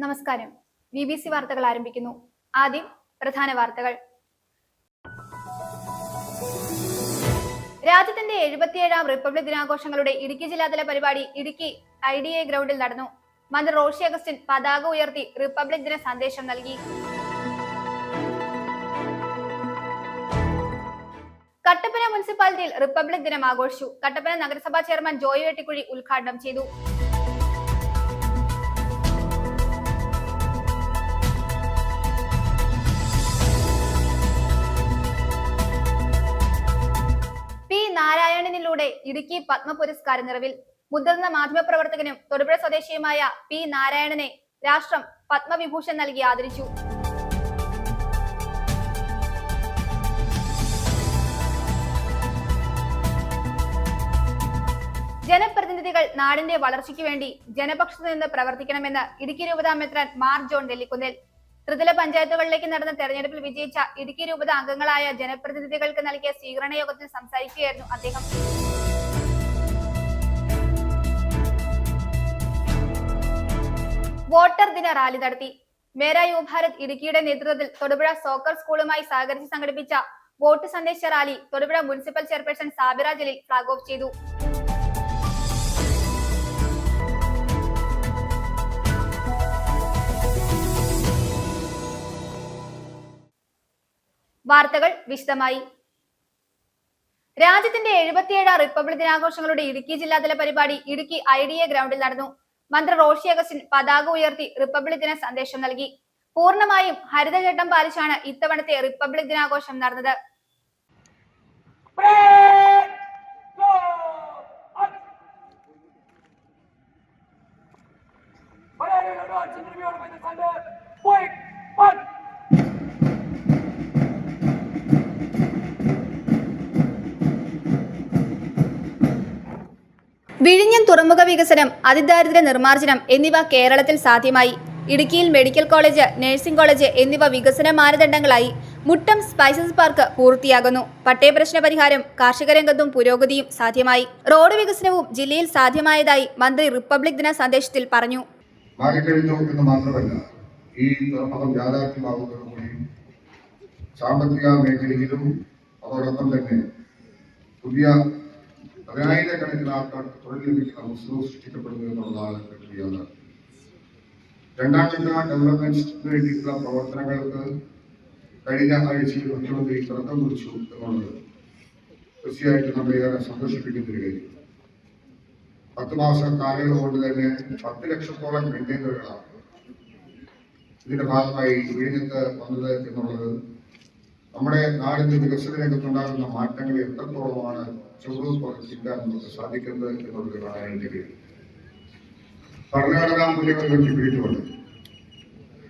നമസ്കാരം. BBC വാർത്തകൾ ആരംഭിക്കുന്നു. ആദ്യം പ്രധാന വാർത്തകൾ. രാജ്യത്തിന്റെ 77ാം റിപ്പബ്ലിക് ദിനാഘോഷങ്ങളുടെ ഇടുക്കി ജില്ലാതല പരിപാടി ഇടുക്കി IDA ഗ്രൗണ്ടിൽ നടന്നു. മന്ത്രി റോഷി അഗസ്റ്റിൻ പതാക ഉയർത്തി റിപ്പബ്ലിക് ദിന സന്ദേശം നൽകി. കട്ടപ്പന മുനിസിപ്പാലിറ്റിയിൽ റിപ്പബ്ലിക് ദിനം ആഘോഷിച്ചു. കട്ടപ്പന നഗരസഭാ ചെയർമാൻ ജോയി വെട്ടിക്കുഴി ഉദ്ഘാടനം ചെയ്തു. നാരായണനിലൂടെ ഇടുക്കി പത്മ പുരസ്കാര നിറവിൽ. മുതിർന്ന മാധ്യമപ്രവർത്തകനും തൊടുപുഴ സ്വദേശിയുമായ P. നാരായണനെ രാഷ്ട്രം പത്മവിഭൂഷൺ നൽകി ആദരിച്ചു. ജനപ്രതിനിധികൾ നാടിന്റെ വളർച്ചയ്ക്ക് വേണ്ടി ജനപക്ഷത്തു നിന്ന് പ്രവർത്തിക്കണമെന്ന് ഇടുക്കി രൂപതാ മെത്രാൻ മാർ ജോൺ നെല്ലിക്കുന്നേൽ. ത്രിതല പഞ്ചായത്തുകളിലേക്ക് നടന്ന തെരഞ്ഞെടുപ്പിൽ വിജയിച്ച ഇടുക്കി രൂപത അംഗങ്ങളായ ജനപ്രതിനിധികൾക്ക് നൽകിയ സ്വീകരണ യോഗത്തിൽ സംസാരിക്കുകയായിരുന്നു അദ്ദേഹം. വോട്ടർ ദിന റാലി നടത്തി. മേരാ യുവ ഭാരത് ഇടുക്കിയുടെ നേതൃത്വത്തിൽ തൊടുപുഴ സോക്കർ സ്കൂളുമായി സഹകരിച്ച് സംഘടിപ്പിച്ച വോട്ട് സന്ദേശ rally Thodupuzha municipal chairperson Sabira Jaleel flag off ചെയ്തു. വാർത്തകൾ വിശദമായി. രാജ്യത്തിന്റെ 77ാം റിപ്പബ്ലിക് ദിനാഘോഷങ്ങളുടെ ഇടുക്കി ജില്ലാതല പരിപാടി ഇടുക്കി IDA ഗ്രൗണ്ടിൽ നടന്നു. മന്ത്രി റോഷി അഗസ്റ്റിൻ പതാക ഉയർത്തി റിപ്പബ്ലിക് ദിന സന്ദേശം നൽകി. പൂർണ്ണമായും ഹരിതചട്ടം പാലിച്ചാണ് ഇത്തവണത്തെ റിപ്പബ്ലിക് ദിനാഘോഷം നടന്നത്. വിഴിഞ്ഞം തുറമുഖ വികസനം, അതിദാരിദ്ര്യ നിർമ്മാർജ്ജനം എന്നിവ കേരളത്തിൽ സാധ്യമായി. ഇടുക്കിയിൽ മെഡിക്കൽ കോളേജ്, നഴ്സിംഗ് കോളേജ് എന്നിവ വികസന മാനദണ്ഡങ്ങളായി. മുട്ടം സ്പൈസസ് പാർക്ക് പൂർത്തിയാകുന്നു. പട്ടയപ്രശ്ന പരിഹാരം, കാർഷിക രംഗത്തും പുരോഗതിയും സാധ്യമായി. റോഡ് വികസനവും ജില്ലയിൽ സാധ്യമായതായി മന്ത്രി റിപ്പബ്ലിക് ദിന സന്ദേശത്തിൽ പറഞ്ഞു. ഈ തുറമുഖം യാഥാർത്ഥ്യമാകുന്നതോടുകൂടി സാമ്പത്തിക മേഖലയിലും അതോടൊപ്പം തന്നെ പുതിയ പതിനായിരക്കണക്കിന് ആൾക്കാർക്ക് തൊഴിൽ ലഭിക്കുന്ന അവസരവും സൃഷ്ടിക്കപ്പെടുന്നു എന്നുള്ളതാണ് പ്രക്രിയ. രണ്ടാം ഘട്ട ഡെവലപ്മെന്റിന് വേണ്ടിയിട്ടുള്ള പ്രവർത്തനങ്ങൾക്ക് കഴിഞ്ഞ ആഴ്ചയിൽ മുഖ്യമന്ത്രി തുടക്കം കുറിച്ചു എന്നുള്ളത് തീർച്ചയായിട്ടും നമ്മളെ ഏറെ സന്തോഷിപ്പിക്കുന്ന ഒരു കാര്യം. 10 മാസ കാലയളവ് കൊണ്ട് തന്നെ 10 ലക്ഷത്തോളം കണ്ടെയ്നറുകളാണ് ഇതിന്റെ ഭാഗമായി വിഴിഞ്ഞത്ത് വന്നത് എന്നുള്ളത് നമ്മുടെ നാടിന്റെ വികസന രംഗത്തുണ്ടാകുന്ന മാറ്റങ്ങൾ എത്രത്തോളമാണ് ചെറുതാൻ നമുക്ക് സാധിക്കുന്നത് എന്നുള്ളത് കാണാനായിട്ട് കഴിയും. ഭരണഘടനാ മൂല്യങ്ങൾ ഉയർത്തിപ്പിടിച്ചുകൊണ്ട്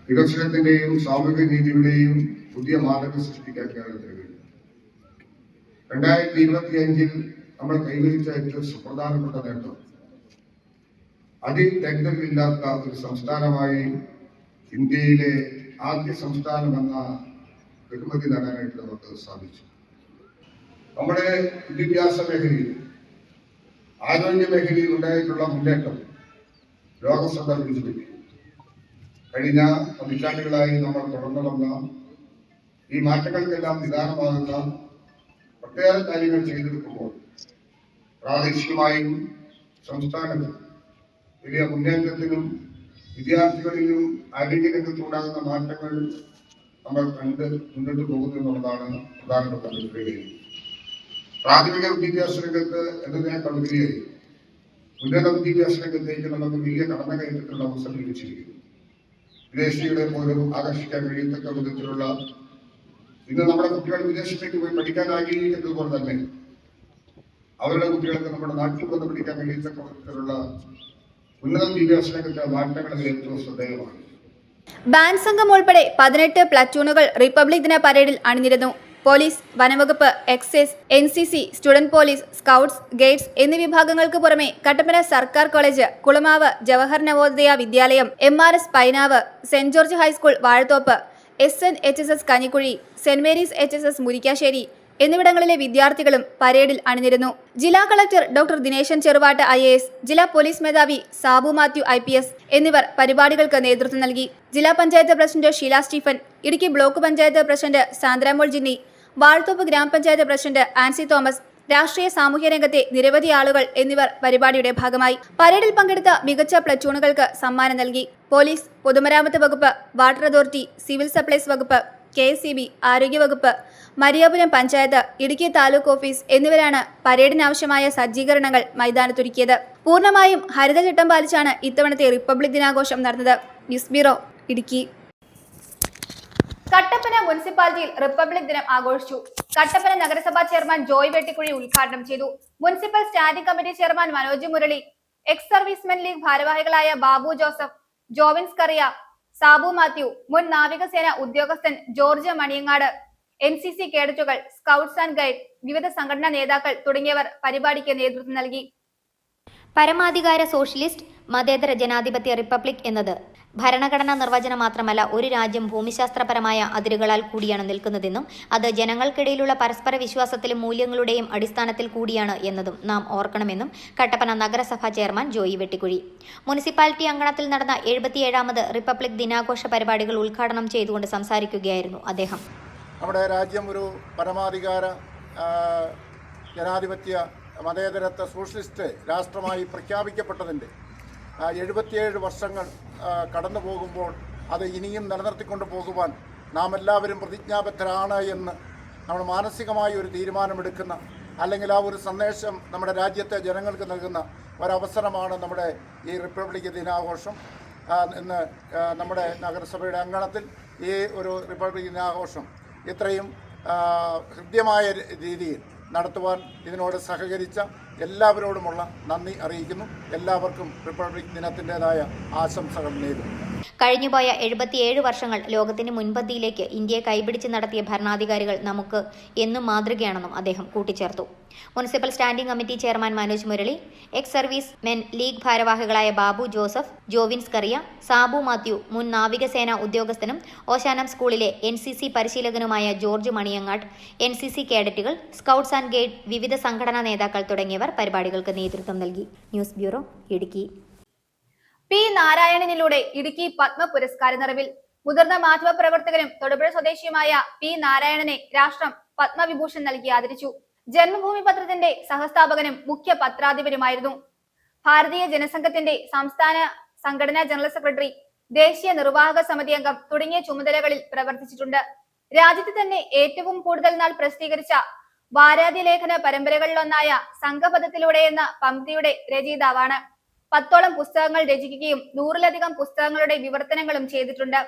വികസനത്തിന്റെയും സാമൂഹിക നീതിയുടെയും പുതിയ മാർഗം സൃഷ്ടിക്കാൻ കേരളത്തിന് കഴിയും. 2025 നമ്മൾ കൈവരിച്ച ഏറ്റവും സുപ്രധാനപ്പെട്ട നേട്ടം അതിദഗ്ധമില്ലാത്ത ഒരു സംസ്ഥാനമായി ഇന്ത്യയിലെ ആദ്യ സംസ്ഥാനമെന്ന ബഹുമതി നേടാനായിട്ട് നമുക്ക് സാധിച്ചു. നമ്മുടെ വിദ്യാഭ്യാസ മേഖലയിൽ, ആരോഗ്യ മേഖലയിൽ ഉണ്ടായിട്ടുള്ള മുന്നേറ്റം ലോകശ്രദ്ധ പിടിച്ചിരിക്കും. കഴിഞ്ഞ പതിറ്റാണ്ടുകളായി നമ്മൾ തുടർന്നു വന്ന ഈ മാറ്റങ്ങൾക്കെല്ലാം നിദാനമാകുന്ന ഒട്ടേറെ കാര്യങ്ങൾ ചെയ്തെടുക്കുമ്പോൾ പ്രാദേശികമായും സംസ്ഥാനത്തും വലിയ മുന്നേറ്റത്തിനും വിദ്യാർത്ഥികളിലും ആരോഗ്യ രംഗത്തുണ്ടാകുന്ന മാറ്റങ്ങൾ നമ്മൾ കണ്ട് മുന്നോട്ട് പോകുന്നു എന്നുള്ളതാണ് പ്രധാനപ്പെട്ട പ്രക്രിയ. പ്രാഥമിക വിദ്യാഭ്യാസ രംഗത്ത് എന്നതിനേക്കാളുപരിയായി ഉന്നത വിദ്യാഭ്യാസ രംഗത്തേക്ക് നമുക്ക് വലിയ കടന്നുകയറ്റത്തിനുള്ള അവസരം ലഭിച്ചിരിക്കുന്നു. വിദേശികളെ പോലും ആകർഷിക്കാൻ കഴിയത്തക്ക വിധത്തിലുള്ള, ഇന്ന് നമ്മുടെ കുട്ടികൾ വിദേശത്തേക്ക് പോയി പഠിക്കാൻ ആഗ്രഹിക്കുന്നതുപോലെ തന്നെ അവരുടെ കുട്ടികൾക്ക് നമ്മുടെ നാട്ടിൽ വന്ന് പഠിക്കാൻ കഴിയത്തക്ക വിധത്തിലുള്ള ഉന്നത വിദ്യാഭ്യാസ രംഗത്തെ മാറ്റങ്ങൾ ഏറ്റവും ശ്രദ്ധേയമാണ്. ബാൻഡ് സംഘം ഉൾപ്പെടെ 18 പ്ലറ്റൂണുകൾ റിപ്പബ്ലിക് ദിന പരേഡിൽ അണിനിരന്നു. പോലീസ്, വനംവകുപ്പ്, excise, NCC, student police, scouts, guides എന്നീ വിഭാഗങ്ങൾക്ക് പുറമെ കട്ടപ്പന സർക്കാർ college, Kulamavu Jawahar Navodaya Vidyalayam, MRS Painavu, saint George high school Vazhathoppu, SNHSS Kanjikuzhi, saint Mary's HSS Murikkassery, എന്നിവിടങ്ങളിലെ വിദ്യാർത്ഥികളും പരേഡിൽ അണിനിരന്നു. ജില്ലാ collector doctor Dineshan Cheruvattu IAS, ജില്ലാ പോലീസ് മേധാവി സാബു മാത്യു IPS എന്നിവർ പരിപാടികൾക്ക് നേതൃത്വം നൽകി. ജില്ലാ panchayat president Sheela Stephen, Idukki block panchayat president Sandramol Jinny, Vazhathoppu grama panchayat president Ancy Thomas, രാഷ്ട്രീയ സാമൂഹ്യ രംഗത്തെ നിരവധി ആളുകൾ എന്നിവർ പരിപാടിയുടെ ഭാഗമായി. പരേഡിൽ പങ്കെടുത്ത മികച്ച പ്ലറ്റൂണുകൾക്ക് സമ്മാനം നൽകി. പോലീസ്, പൊതുമരാമത്ത് വകുപ്പ്, വാട്ടർ അതോറിറ്റി, സിവിൽ സപ്ലൈസ് വകുപ്പ്, KSEB, ആരോഗ്യവകുപ്പ്, മരിയാപുരം പഞ്ചായത്ത്, ഇടുക്കി താലൂക്ക് ഓഫീസ് എന്നിവരാണ് പരേഡിനാവശ്യമായ സജ്ജീകരണങ്ങൾ മൈതാനത്തൊരുക്കിയത്. പൂർണ്ണമായും ഹരിതചട്ടം പാലിച്ചാണ് ഇത്തവണത്തെ റിപ്പബ്ലിക് ദിനാഘോഷം നടന്നത്. News bureau, Idukki. കട്ടപ്പന മുനിസിപ്പാലിറ്റിയിൽ റിപ്പബ്ലിക് ദിനം ആഘോഷിച്ചു. കട്ടപ്പന നഗരസഭാ ചെയർമാൻ ജോയ് വെട്ടിക്കുഴി ഉദ്ഘാടനം ചെയ്തു. Municipal standing committee chairman Manoj Murali, ex servicemen league ഭാരവാഹികളായ ബാബു ജോസഫ്, ജോവിൻസ് കറിയ, സാബു മാത്യു, മുൻ നാവികസേന ഉദ്യോഗസ്ഥൻ ജോർജ് മണിയങ്ങാട്, NCC കേഡറ്റുകൾ, സ്കൗട്ട്സ് ആൻഡ് ഗൈഡ്, വിവിധ സംഘടനാ നേതാക്കൾ തുടങ്ങിയവർ പരിപാടിക്ക് നേതൃത്വം നൽകി. പരമാധികാര സോഷ്യലിസ്റ്റ് മതേതര ജനാധിപത്യ റിപ്പബ്ലിക് എന്നത് ഭരണഘടനാ നിർവചനം മാത്രമല്ല, ഒരു രാജ്യം ഭൂമിശാസ്ത്രപരമായ അതിരുകളാൽ കൂടിയാണ് നിൽക്കുന്നതെന്നും അത് ജനങ്ങൾക്കിടയിലുള്ള പരസ്പര വിശ്വാസത്തിലും മൂല്യങ്ങളുടെയും അടിസ്ഥാനത്തിൽ കൂടിയാണ് എന്നതും നാം ഓർക്കണമെന്നും കട്ടപ്പന നഗരസഭാ ചെയർമാൻ ജോയി വെട്ടിക്കുഴി മുനിസിപ്പാലിറ്റി അങ്കണത്തിൽ നടന്ന 77ാമത് റിപ്പബ്ലിക് ദിനാഘോഷ പരിപാടികൾ ഉദ്ഘാടനം ചെയ്തുകൊണ്ട് സംസാരിക്കുകയായിരുന്നു അദ്ദേഹം. നമ്മുടെ രാജ്യം ഒരു പരമാധികാര ജനാധിപത്യ മതേതരത്വ സോഷ്യലിസ്റ്റ് രാഷ്ട്രമായി പ്രഖ്യാപിക്കപ്പെട്ടതിൻ്റെ 77 വർഷങ്ങൾ കടന്നു പോകുമ്പോൾ അത് ഇനിയും നിലനിർത്തിക്കൊണ്ട് പോകുവാൻ നാം എല്ലാവരും പ്രതിജ്ഞാബദ്ധരാണ് എന്ന് നമ്മൾ മാനസികമായി ഒരു തീരുമാനമെടുക്കുന്ന, അല്ലെങ്കിൽ ആ ഒരു സന്ദേശം നമ്മുടെ രാജ്യത്തെ ജനങ്ങൾക്ക് നൽകുന്ന ഒരവസരമാണ് നമ്മുടെ ഈ റിപ്പബ്ലിക് ദിനാഘോഷം. ഇന്ന് നമ്മുടെ നഗരസഭയുടെ അങ്കണത്തിൽ ഈ ഒരു റിപ്പബ്ലിക് ദിനാഘോഷം ഇത്രയും ഹൃദ്യമായ രീതിയിൽ നടത്തുവാൻ ഇതിനോട് സഹകരിച്ച എല്ലാവരോടുമുള്ള നന്ദി അറിയിക്കുന്നു. എല്ലാവർക്കും റിപ്പബ്ലിക് ദിനത്തിൻ്റെതായ ആശംസകൾ നേരുന്നു. കഴിഞ്ഞുപോയ 77 വർഷങ്ങൾ ലോകത്തിന് മുൻപന്തിയിലേക്ക് ഇന്ത്യയെ കൈപിടിച്ച് നടത്തിയ ഭരണാധികാരികൾ നമുക്ക് എന്നും മാതൃകയാണെന്നും അദ്ദേഹം കൂട്ടിച്ചേർത്തു. Municipal standing committee chairman Manoj Murali, ex service men league ഭാരവാഹികളായ ബാബു ജോസഫ്, ജോവിൻസ് കറിയ, സാബു മാത്യു, മുൻ നാവികസേന ഉദ്യോഗസ്ഥനും ഓശാനം സ്കൂളിലെ NCC പരിശീലകനുമായ ജോർജ് മണിയങ്ങാട്, NCC കേഡറ്റുകൾ, സ്കൗട്ട്സ് ആൻഡ് ഗൈഡ്, വിവിധ സംഘടനാ നേതാക്കൾ തുടങ്ങിയവർ പരിപാടികൾക്ക് നേതൃത്വം നൽകി. News bureau, Idukki. P. നാരായണനിലൂടെ ഇടുക്കി പത്മ പുരസ്കാര നിറവിൽ. മുതിർന്ന മാധ്യമപ്രവർത്തകനും തൊടുപുഴ സ്വദേശിയുമായ P. നാരായണനെ രാഷ്ട്രം പത്മവിഭൂഷൺ നൽകി ആദരിച്ചു. ജന്മഭൂമി പത്രത്തിന്റെ സഹസ്ഥാപകനും മുഖ്യ പത്രാധിപരുമായിരുന്നു. ഭാരതീയ ജനസംഘത്തിന്റെ സംസ്ഥാന സംഘടനാ ജനറൽ സെക്രട്ടറി, ദേശീയ നിർവാഹക സമിതി അംഗം തുടങ്ങിയ ചുമതലകളിൽ പ്രവർത്തിച്ചിട്ടുണ്ട്. രാജ്യത്ത് തന്നെ ഏറ്റവും കൂടുതൽ നാൾ പ്രസിദ്ധീകരിച്ച വാരാദ്യ ലേഖന പരമ്പരകളിലൊന്നായ സംഘപഥത്തിലൂടെ എന്ന പംക്തിയുടെ രചയിതാവാണ്. 10ഓളം പുസ്തകങ്ങൾ രചിക്കുകയും 100ലധികം പുസ്തകങ്ങളുടെ വിവർത്തനങ്ങളും ചെയ്തിട്ടുണ്ട്.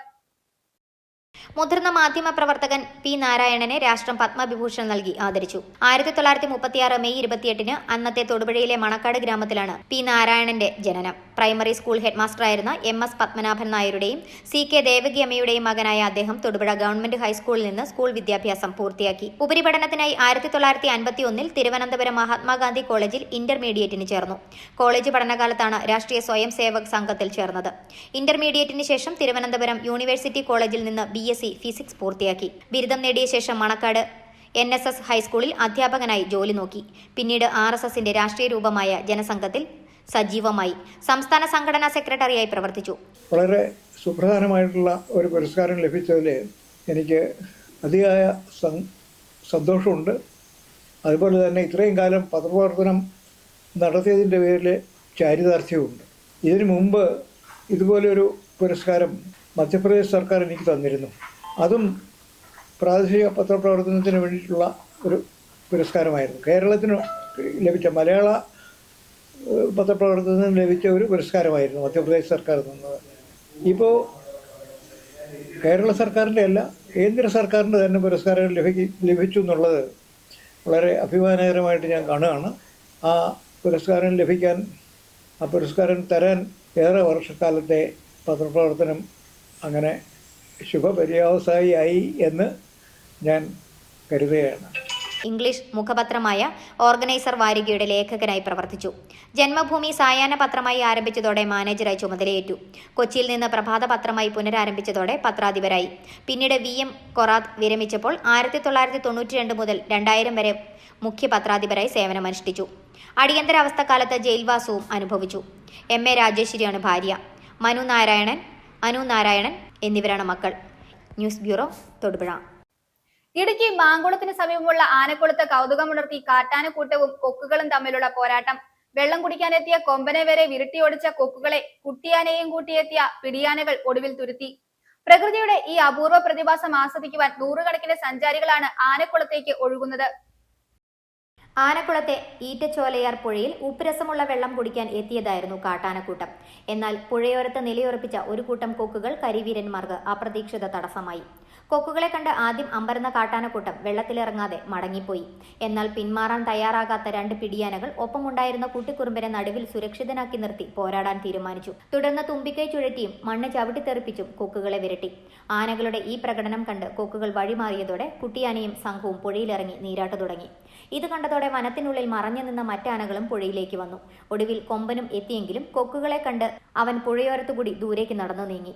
മുതിർന്ന മാധ്യമ പ്രവർത്തകൻ P. നാരായണനെ രാഷ്ട്രം പത്മവിഭൂഷൺ നൽകി ആദരിച്ചു. 1936 മെയ് 28 അന്നത്തെ തൊടുപുഴയിലെ മണക്കാട് ഗ്രാമത്തിലാണ് P. നാരായണന്റെ ജനനം. പ്രൈമറി സ്കൂൾ ഹെഡ്മാസ്റ്ററായിരുന്ന MS പത്മനാഭൻ നായരുടെയും CK ദേവകി അമ്മയുടെയും മകനായ അദ്ദേഹം തൊടുപുഴ ഗവൺമെന്റ് ഹൈസ്കൂളിൽ നിന്ന് സ്കൂൾ വിദ്യാഭ്യാസം പൂർത്തിയാക്കി. ഉപരിപഠനത്തിനായി 1951 തിരുവനന്തപുരം മഹാത്മാഗാന്ധി കോളേജിൽ ഇന്റർമീഡിയറ്റിന് ചേർന്നു. കോളേജ് പഠനകാലത്താണ് രാഷ്ട്രീയ സ്വയം സേവക് സംഘത്തിൽ ചേർന്നത്. ഇന്റർമീഡിയറ്റിന് ശേഷം തിരുവനന്തപുരം യൂണിവേഴ്സിറ്റി കോളേജിൽ നിന്ന് BSc ഫിസിക്സ് പൂർത്തിയാക്കി. ബിരുദം നേടിയ ശേഷം മണക്കാട് NSS ഹൈസ്കൂളിൽ അധ്യാപകനായി ജോലി നോക്കി. പിന്നീട് RSSന്റെ രാഷ്ട്രീയ രൂപമായ ജനസംഘത്തിൽ സജീവമായി. സംസ്ഥാന സംഘടനാ സെക്രട്ടറിയായി പ്രവർത്തിച്ചു. വളരെ സുപ്രധാനമായിട്ടുള്ള ഒരു പുരസ്കാരം ലഭിച്ചതിൽ എനിക്ക് അതിയായ സന്തോഷമുണ്ട്. അതുപോലെ തന്നെ ഇത്രയും കാലം പത്രപ്രവർത്തനം നടത്തിയതിൻ്റെ പേരിൽ ചാരിതാർത്ഥ്യമുണ്ട്. ഇതിനു മുമ്പ് ഇതുപോലൊരു പുരസ്കാരം മധ്യപ്രദേശ് സർക്കാർ എനിക്ക് തന്നിരുന്നു. അതും പ്രാദേശിക പത്രപ്രവർത്തനത്തിന് വേണ്ടിയിട്ടുള്ള ഒരു പുരസ്കാരമായിരുന്നു. കേരളത്തിന് ലഭിച്ച മലയാള പത്രപ്രവർത്തനത്തിന് ലഭിച്ച ഒരു പുരസ്കാരമായിരുന്നു മധ്യപ്രദേശ് സർക്കാർ തന്നത്. ഇപ്പോൾ കേരള സർക്കാരിൻ്റെ അല്ല, കേന്ദ്ര സർക്കാരിൻ്റെ തന്നെ പുരസ്കാരങ്ങൾ ലഭിച്ചു എന്നുള്ളത് വളരെ അഭിമാനകരമായിട്ട് ഞാൻ കാണുകയാണ്. ആ പുരസ്കാരം ലഭിക്കാൻ, ആ പുരസ്കാരം തരാൻ ഏറെ വർഷക്കാലത്തെ പത്രപ്രവർത്തനം അങ്ങനെ ശുഭപര്യാവസായിയായി എന്ന് ഞാൻ കരുതുകയാണ്. ഇംഗ്ലീഷ് മുഖപത്രമായ ഓർഗനൈസർ വാരികയുടെ ലേഖകനായി പ്രവർത്തിച്ചു. ജന്മഭൂമി സായാഹ്ന പത്രമായി ആരംഭിച്ചതോടെ മാനേജറായി ചുമതലയേറ്റു. കൊച്ചിയിൽ നിന്ന് പ്രഭാത പത്രമായി പുനരാരംഭിച്ചതോടെ പത്രാധിപരായി. പിന്നീട് VM കൊറാത്ത് വിരമിച്ചപ്പോൾ 1992 മുതൽ 2000 വരെ മുഖ്യ പത്രാധിപരായി സേവനമനുഷ്ഠിച്ചു. അടിയന്തരാവസ്ഥക്കാലത്ത് ജയിൽവാസവും അനുഭവിച്ചു. MA രാജേശ്വരിയാണ് ഭാര്യ. അനു നാരായണൻ എന്നിവരാണ് മക്കൾ. News bureau, Thodupuzha. ഇടുക്കി മാങ്കുളത്തിന് സമീപമുള്ള ആനക്കുളത്ത് കൗതുകമുണർത്തി കാട്ടാനക്കൂട്ടവും കൊക്കുകളും തമ്മിലുള്ള പോരാട്ടം. വെള്ളം കുടിക്കാനെത്തിയ കൊമ്പനെ വരെ വിരട്ടിയോടിച്ച കൊക്കുകളെ കുട്ടിയാനയെയും കൂട്ടിയെത്തിയ പിടിയാനകൾ ഒടുവിൽ തുരുത്തി. പ്രകൃതിയുടെ ഈ അപൂർവ പ്രതിഭാസം ആസ്വദിക്കുവാൻ നൂറുകണക്കിന് സഞ്ചാരികളാണ് ആനക്കുളത്തേക്ക് ഒഴുകുന്നത്. ആനക്കുളത്തെ ഈറ്റച്ചോലയാർ പുഴയിൽ ഉപ്പുരസമുള്ള വെള്ളം കുടിക്കാൻ എത്തിയതായിരുന്നു കാട്ടാനക്കൂട്ടം. എന്നാൽ പുഴയോരത്ത് നിലയുറപ്പിച്ച ഒരു കൂട്ടം കൊക്കുകൾ കരിവീരന്മാർക്ക് അപ്രതീക്ഷിത തടസ്സമായി. കൊക്കുകളെ കണ്ട് ആദ്യം അമ്പരന്ന കാട്ടാനക്കൂട്ടം വെള്ളത്തിലിറങ്ങാതെ മടങ്ങിപ്പോയി. എന്നാൽ പിന്മാറാൻ തയ്യാറാകാത്ത 2 പിടിയാനകൾ ഒപ്പമുണ്ടായിരുന്ന കുട്ടിക്കുറുമ്പനെ നടുവിൽ സുരക്ഷിതനാക്കി നിർത്തി പോരാടാൻ തീരുമാനിച്ചു. തുടർന്ന് തുമ്പിക്കൈ ചുഴറ്റിയും മണ്ണ് ചവിട്ടിത്തെറിപ്പിച്ചും കൊക്കുകളെ വിരട്ടി. ആനകളുടെ ഈ പ്രകടനം കണ്ട് കൊക്കുകൾ വഴിമാറിയതോടെ കുട്ടിയാനയും സംഘവും പുഴയിലിറങ്ങി നീരാട്ടു തുടങ്ങി. ഇത് കണ്ടതോടെ വനത്തിനുള്ളിൽ മറഞ്ഞു നിന്ന മറ്റാനകളും പുഴയിലേക്ക് വന്നു. ഒടുവിൽ കൊമ്പനും എത്തിയെങ്കിലും കൊക്കുകളെ കണ്ട് അവൻ പുഴയോരത്തുകൂടി ദൂരേക്ക് നടന്നു നീങ്ങി.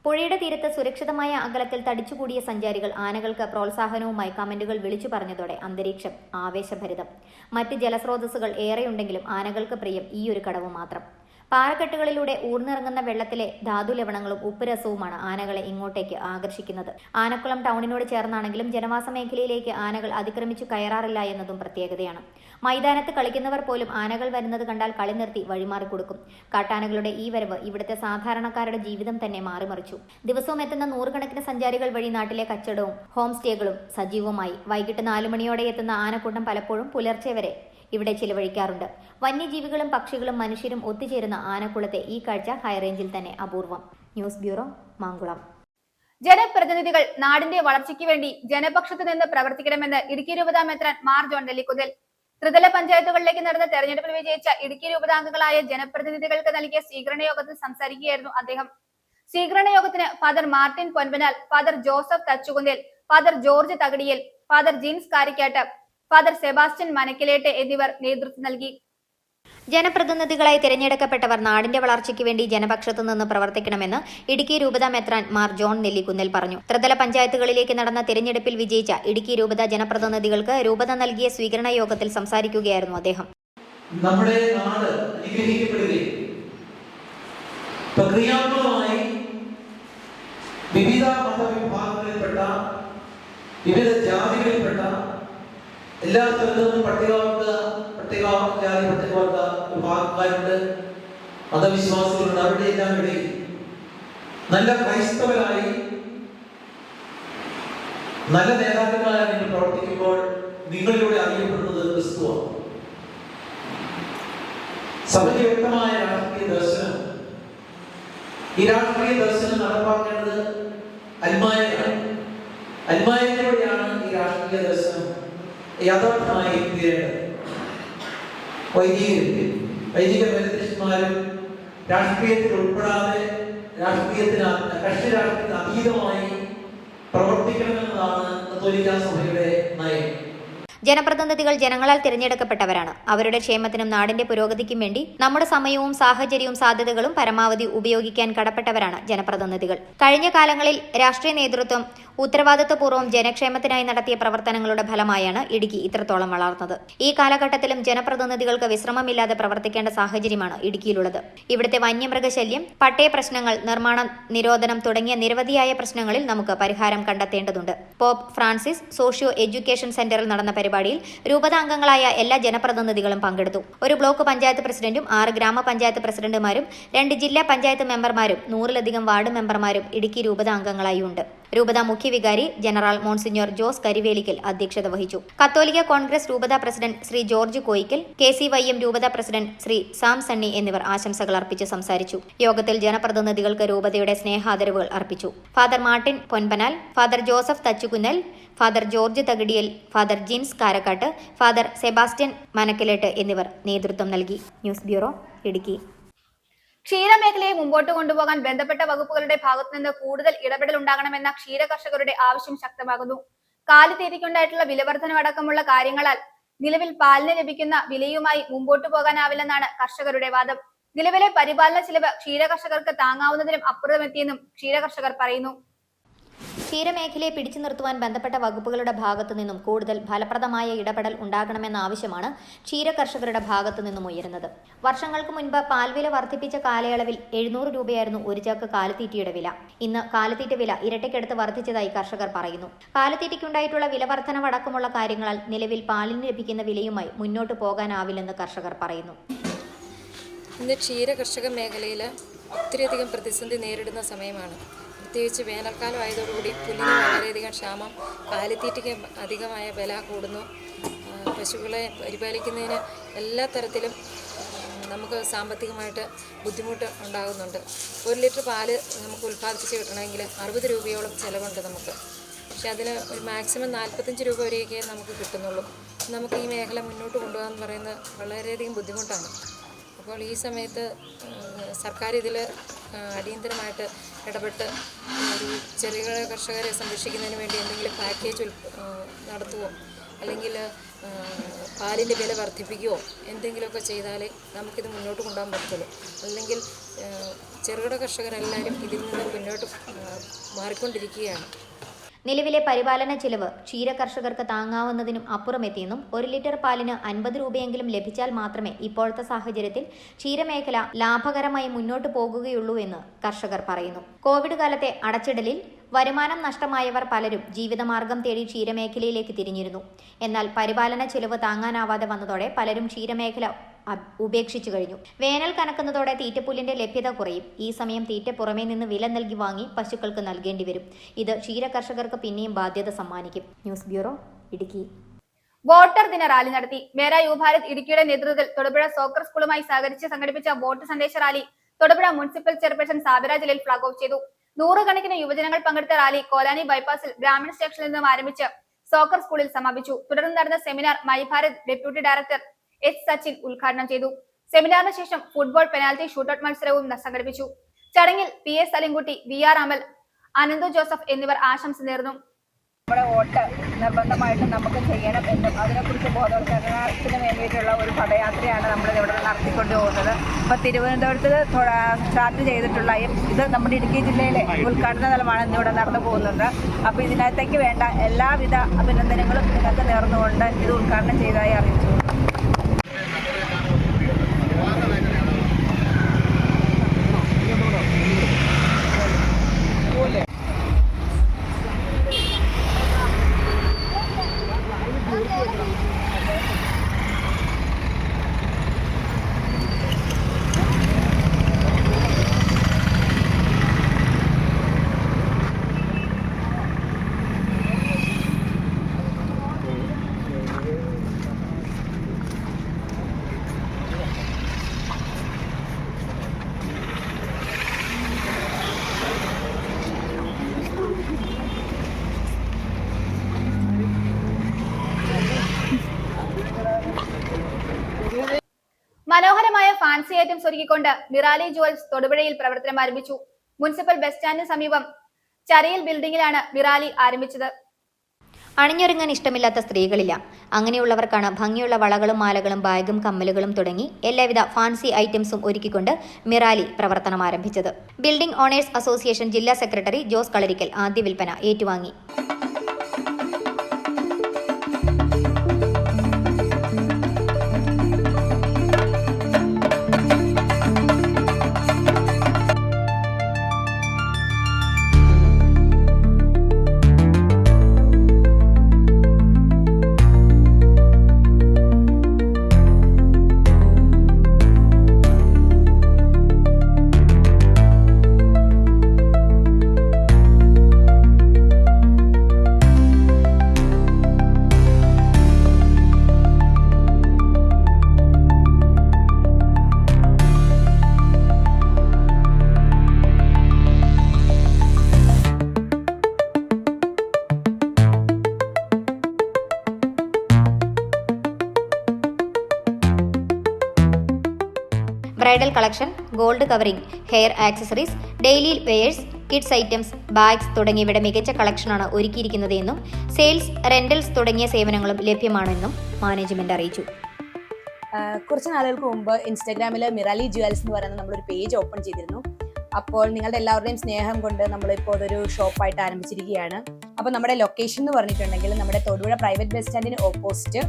പുഴയുടെ തീരത്ത് സുരക്ഷിതമായ അകലത്തിൽ തടിച്ചുകൂടിയ സഞ്ചാരികൾ ആനകൾക്ക് പ്രോത്സാഹനവുമായി കമന്റുകൾ വിളിച്ചു പറഞ്ഞതോടെ അന്തരീക്ഷം ആവേശഭരിതം. മറ്റ് ജലസ്രോതസ്സുകൾ ഏറെയുണ്ടെങ്കിലും ആനകൾക്ക് പ്രിയം ഈയൊരു കടവ് മാത്രം. പാറക്കെട്ടുകളിലൂടെ ഊർന്നിറങ്ങുന്ന വെള്ളത്തിലെ ധാതുലവണങ്ങളും ഉപ്പുരസവുമാണ് ആനകളെ ഇങ്ങോട്ടേക്ക് ആകർഷിക്കുന്നത്. ആനക്കുളം ടൗണിനോട് ചേർന്നാണെങ്കിലും ജനവാസ മേഖലയിലേക്ക് ആനകൾ അതിക്രമിച്ചു കയറാറില്ല എന്നതും പ്രത്യേകതയാണ്. മൈതാനത്ത് കളിക്കുന്നവർ പോലും ആനകൾ വരുന്നത് കണ്ടാൽ കളി നിർത്തി വഴിമാറിക്കൊടുക്കും. കാട്ടാനകളുടെ ഈ വരവ് ഇവിടുത്തെ സാധാരണക്കാരുടെ ജീവിതം തന്നെ മാറിമറിച്ചു. ദിവസവും എത്തുന്ന നൂറുകണക്കിന് സഞ്ചാരികൾ വഴി നാട്ടിലെ കച്ചവടവും ഹോം സ്റ്റേകളും സജീവമായി. വൈകിട്ട് 4 മണിയോടെ എത്തുന്ന ആനക്കൂട്ടം പലപ്പോഴും പുലർച്ചെ വരെ ഇവിടെ ചിലവഴിക്കാറുണ്ട്. വന്യജീവികളും പക്ഷികളും മനുഷ്യരും ഒത്തുചേരുന്ന ആനക്കുളത്തെ ഈ കാഴ്ച ഹൈറേഞ്ചിൽ തന്നെ അപൂർവം. News bureau, Mankulam. ജനപ്രതിനിധികൾ നാടിന്റെ വളർച്ചയ്ക്ക് വേണ്ടി ജനപക്ഷത്തു നിന്ന് പ്രവർത്തിക്കണമെന്ന് ഇടുക്കി രൂപതാ മെത്രാൻ മാർ ജോൺ നെല്ലിക്കുന്നിൽ. ത്രിതല പഞ്ചായത്തുകളിലേക്ക് നടന്ന തെരഞ്ഞെടുപ്പിൽ വിജയിച്ച ഇടുക്കി രൂപതാംഗങ്ങളായ ജനപ്രതിനിധികൾക്ക് നൽകിയ സ്വീകരണ യോഗത്തിൽ സംസാരിക്കുകയായിരുന്നു അദ്ദേഹം. സ്വീകരണ യോഗത്തിന് father Martin Ponpanal, father Joseph Thachukunnil, father George Thakadiyil, father Jeens Karikkattu, father Sebastian Manakkilettu എന്നിവർ നേതൃത്വം നൽകി. ജനപ്രതിനിധികളായി തിരഞ്ഞെടുക്കപ്പെട്ടവർ നാടിന്റെ വളർച്ചയ്ക്ക് വേണ്ടി ജനപക്ഷത്തു നിന്ന് പ്രവർത്തിക്കണമെന്ന് ഇടുക്കി രൂപതാ മെത്രാൻ മാർ ജോൺ നെല്ലിക്കുന്നിൽ പറഞ്ഞു. ത്രിതല പഞ്ചായത്തുകളിലേക്ക് നടന്ന തിരഞ്ഞെടുപ്പിൽ വിജയിച്ച ഇടുക്കി രൂപത ജനപ്രതിനിധികൾക്ക് രൂപത നൽകിയ സ്വീകരണ യോഗത്തിൽ സംസാരിക്കുകയായിരുന്നു അദ്ദേഹം. നമ്മുടെ നാട് അനുഗ്രഹിക്കപ്പെടുകയും പ്രക്രിയാത്മകമായി വിവിധ മതവിഭാഗങ്ങളിൽപ്പെട്ട വിവിധ ജാതികളിൽപ്പെട്ട എല്ലാ സ്ഥലത്തും പട്ടികവർഗ വിഭാഗക്കാരുണ്ട്, മതവിശ്വാസികളുണ്ട്. അവരുടെ എല്ലാം ഇടയിൽ നല്ല ക്രൈസ്തവരായി നല്ല നേതാക്കന്മാരായി നിങ്ങൾ പ്രവർത്തിക്കുമ്പോൾ നിങ്ങളിലൂടെ അറിയപ്പെടുന്നത് ക്രിസ്തുവാണ്. സഭയ്ക്ക് വ്യക്തമായ രാഷ്ട്രീയ ദർശനം, ഈ രാഷ്ട്രീയ ദർശനം നടപ്പാക്കേണ്ടത് അൽമായനാണ്. അൽമായയിലൂടെയാണ് ഈ രാഷ്ട്രീയ ദർശനം യാഥാർത്ഥമായി തീരേണ്ടത്. വൈദിക പരിശുദ്ധന്മാരും രാഷ്ട്രീയത്തിൽ ഉൾപ്പെടാതെ കക്ഷി രാഷ്ട്രീയത്തിന് അതീതമായി പ്രവർത്തിക്കണമെന്നതാണ് കത്തോലിക്കാ സഭയുടെ നയം. ജനപ്രതിനിധികൾ ജനങ്ങളാൽ തിരഞ്ഞെടുക്കപ്പെട്ടവരാണ്. അവരുടെ ക്ഷേമത്തിനും നാടിന്റെ പുരോഗതിക്കും വേണ്ടി നമ്മുടെ സമയവും സാഹചര്യവും സാധ്യതകളും പരമാവധി ഉപയോഗിക്കാൻ കടപ്പെട്ടവരാണ് ജനപ്രതിനിധികൾ. കഴിഞ്ഞ കാലങ്ങളിൽ രാഷ്ട്രീയ നേതൃത്വം ഉത്തരവാദിത്വപൂർവ്വം ജനക്ഷേമത്തിനായി നടത്തിയ പ്രവർത്തനങ്ങളുടെ ഫലമായാണ് ഇടുക്കി ഇത്രത്തോളം വളർന്നത്. ഈ കാലഘട്ടത്തിലും ജനപ്രതിനിധികൾക്ക് വിശ്രമമില്ലാതെ പ്രവർത്തിക്കേണ്ട സാഹചര്യമാണ് ഇടുക്കിയിലുള്ളത്. ഇവിടുത്തെ വന്യമൃഗശല്യം, പട്ടയ പ്രശ്നങ്ങൾ, നിർമ്മാണ നിരോധനം തുടങ്ങിയ നിരവധിയായ പ്രശ്നങ്ങളിൽ നമുക്ക് പരിഹാരം കണ്ടെത്തേണ്ടതുണ്ട്. പോപ്പ് ഫ്രാൻസിസ് സോഷ്യോ എഡ്യൂക്കേഷൻ സെന്ററിൽ നടന്ന പരിപാടിയിൽ രൂപതാംഗങ്ങളായ എല്ലാ ജനപ്രതിനിധികളും പങ്കെടുത്തു. ഒരു ബ്ലോക്ക് പഞ്ചായത്ത് പ്രസിഡന്റും 6 ഗ്രാമപഞ്ചായത്ത് പ്രസിഡന്റുമാരും 2 ജില്ലാ പഞ്ചായത്ത് മെമ്പർമാരും 100-ലധികം വാർഡ് മെമ്പർമാരും ഇടുക്കി രൂപതാംഗങ്ങളായി ഉണ്ട്. രൂപതാ മുഖ്യ വികാരി ജനറൽ മോൺസിഞ്ഞോർ ജോസ് കരിവേലിക്കൽ അധ്യക്ഷത വഹിച്ചു. കത്തോലിക്ക കോൺഗ്രസ് രൂപതാ president Shri George Koyikkal, KCYM രൂപതാ പ്രസിഡന്റ് ശ്രീ സാം സണ്ണി എന്നിവർ ആശംസകൾ അർപ്പിച്ച് സംസാരിച്ചു. യോഗത്തിൽ ജനപ്രതിനിധികൾക്ക് രൂപതയുടെ സ്നേഹാദരവുകൾ അർപ്പിച്ചു. Father Martin Ponpanal, father Joseph Thachukunnal, father George Thakadiyal, father Jins Karakkattu, father Sebastian Manakkilettu എന്നിവർ നേതൃത്വം നൽകി. News bureau, Idukki. ക്ഷീരമേഖലയെ മുമ്പോട്ട് കൊണ്ടുപോകാൻ ബന്ധപ്പെട്ട വകുപ്പുകളുടെ ഭാഗത്തുനിന്ന് കൂടുതൽ ഇടപെടൽ ഉണ്ടാകണമെന്ന ക്ഷീരകർഷകരുടെ ആവശ്യം ശക്തമാകുന്നു. കാലിത്തീറ്റയ്ക്കുണ്ടായിട്ടുള്ള വിലവർധനവടക്കമുള്ള കാര്യങ്ങളാൽ നിലവിൽ പാലിന് ലഭിക്കുന്ന വിലയുമായി മുമ്പോട്ടു പോകാനാവില്ലെന്നാണ് കർഷകരുടെ വാദം. നിലവിലെ പരിപാലന ചിലവ് ക്ഷീരകർഷകർക്ക് താങ്ങാവുന്നതിനും അപ്പുറമെത്തിയെന്നും ക്ഷീരകർഷകർ പറയുന്നു. ക്ഷീരമേഖലയെ പിടിച്ചു നിർത്തുവാൻ ബന്ധപ്പെട്ട വകുപ്പുകളുടെ ഭാഗത്തു നിന്നും കൂടുതൽ ഫലപ്രദമായ ഇടപെടൽ ഉണ്ടാകണമെന്ന ആവശ്യമാണ് ക്ഷീരകർഷകരുടെ ഭാഗത്തു നിന്നും ഉയരുന്നത്. വർഷങ്ങൾക്ക് മുൻപ് പാൽവില വർദ്ധിപ്പിച്ച കാലയളവിൽ 700 രൂപയായിരുന്നു ഒരു ചാക്ക് കാലിത്തീറ്റയുടെ വില. ഇന്ന് കാലിത്തീറ്റ വില ഇരട്ടിക്കടുത്ത് വർദ്ധിച്ചതായി കർഷകർ പറയുന്നു. കാലിത്തീറ്റയ്ക്കുണ്ടായിട്ടുള്ള വിലവർധനവടക്കമുള്ള കാര്യങ്ങളാൽ നിലവിൽ പാലിന് ലഭിക്കുന്ന വിലയുമായി മുന്നോട്ട് പോകാനാവില്ലെന്ന് കർഷകർ പറയുന്നു. ഇന്ന് ക്ഷീരകർഷക മേഖലയിൽ ഒത്തിരിയധികം പ്രതിസന്ധി നേരിടുന്ന സമയമാണ്. പ്രത്യേകിച്ച് വേനൽക്കാലം ആയതോടുകൂടി പുല്ലിന് വളരെയധികം ക്ഷാമം, കാലിത്തീറ്റയ്ക്ക് അധികമായ വില കൂടുന്നു. പശുക്കളെ പരിപാലിക്കുന്നതിന് എല്ലാ തരത്തിലും നമുക്ക് സാമ്പത്തികമായിട്ട് ബുദ്ധിമുട്ട് ഉണ്ടാകുന്നുണ്ട്. 1 ലിറ്റർ പാല് നമുക്ക് ഉൽപ്പാദിപ്പിച്ച് കിട്ടണമെങ്കിൽ 60 രൂപയോളം ചിലവുണ്ട് നമുക്ക്. പക്ഷെ അതിന് ഒരു മാക്സിമം 45 രൂപ വരെയൊക്കെ നമുക്ക് കിട്ടുന്നുള്ളൂ. നമുക്ക് ഈ മേഖല മുന്നോട്ട് കൊണ്ടുപോകാൻ എന്ന് പറയുന്നത് വളരെയധികം ബുദ്ധിമുട്ടാണ്. അപ്പോൾ ഈ സമയത്ത് സർക്കാർ ഇതിൽ അടിയന്തരമായിട്ട് ഇടപെട്ട് ഒരു ചെറുകിട കർഷകരെ സംരക്ഷിക്കുന്നതിന് വേണ്ടി എന്തെങ്കിലും പാക്കേജ് നടത്തുകയോ അല്ലെങ്കിൽ പാലിൻ്റെ വില വർദ്ധിപ്പിക്കുകയോ എന്തെങ്കിലുമൊക്കെ ചെയ്താലേ നമുക്കിത് മുന്നോട്ട് കൊണ്ടുപോകാൻ പറ്റുള്ളൂ. അല്ലെങ്കിൽ ചെറുകിട കർഷകരെല്ലാവരും ഇതിൽ നിന്ന് മുന്നോട്ട് മാറിക്കൊണ്ടിരിക്കുകയാണ്. നിലവിലെ പരിപാലന ചിലവ് ക്ഷീരകർഷകർക്ക് താങ്ങാവുന്നതിനും അപ്പുറമെത്തിയെന്നും 1 ലിറ്റർ പാലിന് 50 രൂപയെങ്കിലും ലഭിച്ചാൽ മാത്രമേ ഇപ്പോഴത്തെ സാഹചര്യത്തിൽ ക്ഷീരമേഖല ലാഭകരമായി മുന്നോട്ട് പോകുകയുള്ളൂ എന്ന് കർഷകർ പറയുന്നു. കോവിഡ് കാലത്തെ അടച്ചിടലിൽ വരുമാനം നഷ്ടമായവർ പലരും ജീവിതമാർഗം തേടി ക്ഷീരമേഖലയിലേക്ക് തിരിഞ്ഞിരുന്നു. എന്നാൽ പരിപാലന ചിലവ് താങ്ങാനാവാതെ വന്നതോടെ പലരും ക്ഷീരമേഖല ഉപേക്ഷിച്ചു കഴിഞ്ഞു. വേനൽ കനക്കുന്നതോടെ തീറ്റപ്പുല്ലിന്റെ ലഭ്യത കുറയും. ഈ സമയം തീറ്റ പുറമേ നിന്ന് വില നൽകി വാങ്ങി പശുക്കൾക്ക് നൽകേണ്ടി വരും. ഇത് ക്ഷീരകർഷകർക്ക് പിന്നെയും ബാധ്യത സമ്മാനിക്കും. News bureau, Idukki. വോട്ടർ ദിന റാലി നടത്തി. മേര യുവഭാരത് ഇടുക്കിയുടെ നേതൃത്വത്തിൽ തൊടുപുഴ സോക്കർ സ്കൂളുമായി സഹകരിച്ച് സംഘടിപ്പിച്ച വോട്ട് സന്ദേശ rally Thodupuzha municipal chairperson Sabira Jaleel flag off ചെയ്തു. 100 കണക്കിന് യുവജനങ്ങൾ പങ്കെടുത്ത റാലി കോലാനി ബൈപ്പാസിൽ ഗ്രാമീണ സ്റ്റേഷനിൽ നിന്നും ആരംഭിച്ച് സോക്കർ സ്കൂളിൽ സമാപിച്ചു. തുടർന്ന് നടന്ന seminar My Bharat deputy director H Sachin ഉദ്ഘാടനം ചെയ്തു. സെമിനാറിന് ശേഷം ഫുട്ബോൾ പെനാൽറ്റി ഷൂട്ടൌട്ട് മത്സരവും സംഘടിപ്പിച്ചു. ചടങ്ങിൽ PS സലിംകുട്ടി, VR അമൽ, അനന്തു ജോസഫ് എന്നിവർ ആശംസ നേർന്നു. നമ്മുടെ വോട്ട് നിർബന്ധമായിട്ടും നമുക്ക് ചെയ്യണം എന്നും അതിനെക്കുറിച്ച് ബോധവൽക്കരണത്തിന് വേണ്ടിയിട്ടുള്ള ഒരു പദയാത്രയാണ് നമ്മൾ ഇവിടെ നടത്തിക്കൊണ്ടു പോകുന്നത്. അപ്പോൾ തിരുവനന്തപുരത്ത് സ്റ്റാർട്ട് ചെയ്തിട്ടുള്ള ഇത് നമ്മുടെ ഇടുക്കി ജില്ലയിലെ ഉദ്ഘാടന തലമാണ് ഇന്നിവിടെ നടന്നു പോകുന്നുണ്ട്. അപ്പോൾ ഇതിനകത്തേക്ക് വേണ്ട എല്ലാവിധ അഭിനന്ദനങ്ങളും നിങ്ങൾക്ക് നേർന്നുകൊണ്ട് ഇത് ഉദ്ഘാടനം ചെയ്തതായി അറിയിച്ചു. മനോഹരമായ ഫാൻസി ഐറ്റംസ് ഒരുക്കിക്കൊണ്ട് മിറാലി ജുവൽസ് തൊടുപുഴയിൽ പ്രവർത്തനം ആരംഭിച്ചു. മുനിസിപ്പൽ ബസ് സ്റ്റാൻഡിന് സമീപം ചരയിൽ ബിൽഡിംഗിലാണ് മിറാലി ആരംഭിച്ചത്. അണിഞ്ഞൊരുങ്ങാൻ ഇഷ്ടമില്ലാത്ത സ്ത്രീകളില്ല. അങ്ങനെയുള്ളവർക്കാണ് ഭംഗിയുള്ള വളകളും മാലകളും ബാഗും കമ്മലുകളും തുടങ്ങി എല്ലാവിധ ഫാൻസി ഐറ്റംസും ഒരുക്കിക്കൊണ്ട് മിറാലി പ്രവർത്തനം ആരംഭിച്ചത്. ബിൽഡിംഗ് ഓണേഴ്സ് അസോസിയേഷൻ ജില്ലാ സെക്രട്ടറി ജോസ് കളരിക്കൽ ആദ്യ വിൽപ്പന ഏറ്റുവാങ്ങി. Bridal collection, gold covering, hair accessories, daily wears, kids items, bags തുടങ്ങിയവയുടെ മികച്ച കളക്ഷനാണ് ഒരുക്കിയിരിക്കുന്നത് എന്നും സെയിൽസ്, റെന്റൽസ് തുടങ്ങിയ സേവനങ്ങളും ലഭ്യമാണെന്നും മാനേജ്മെന്റ് അറിയിച്ചു. കുറച്ച് നാളുകൾക്ക് മുമ്പ് ഇൻസ്റ്റാഗ്രാമിൽ മിറാലി ജ്വൽസ് എന്ന് പറയുന്ന നമ്മളൊരു പേജ് ഓപ്പൺ ചെയ്തിരുന്നു. അപ്പോൾ നിങ്ങളുടെ എല്ലാവരുടെയും സ്നേഹം കൊണ്ട് നമ്മളിപ്പോൾ അതൊരു ഷോപ്പായിട്ട് ആരംഭിച്ചിരിക്കുകയാണ്. അപ്പോൾ നമ്മുടെ ലൊക്കേഷൻ എന്ന് പറഞ്ഞിട്ടുണ്ടെങ്കിൽ നമ്മുടെ തൊടുപുഴ പ്രൈവറ്റ് ബസ് സ്റ്റാൻഡിന് ഓപ്പോസിറ്റ്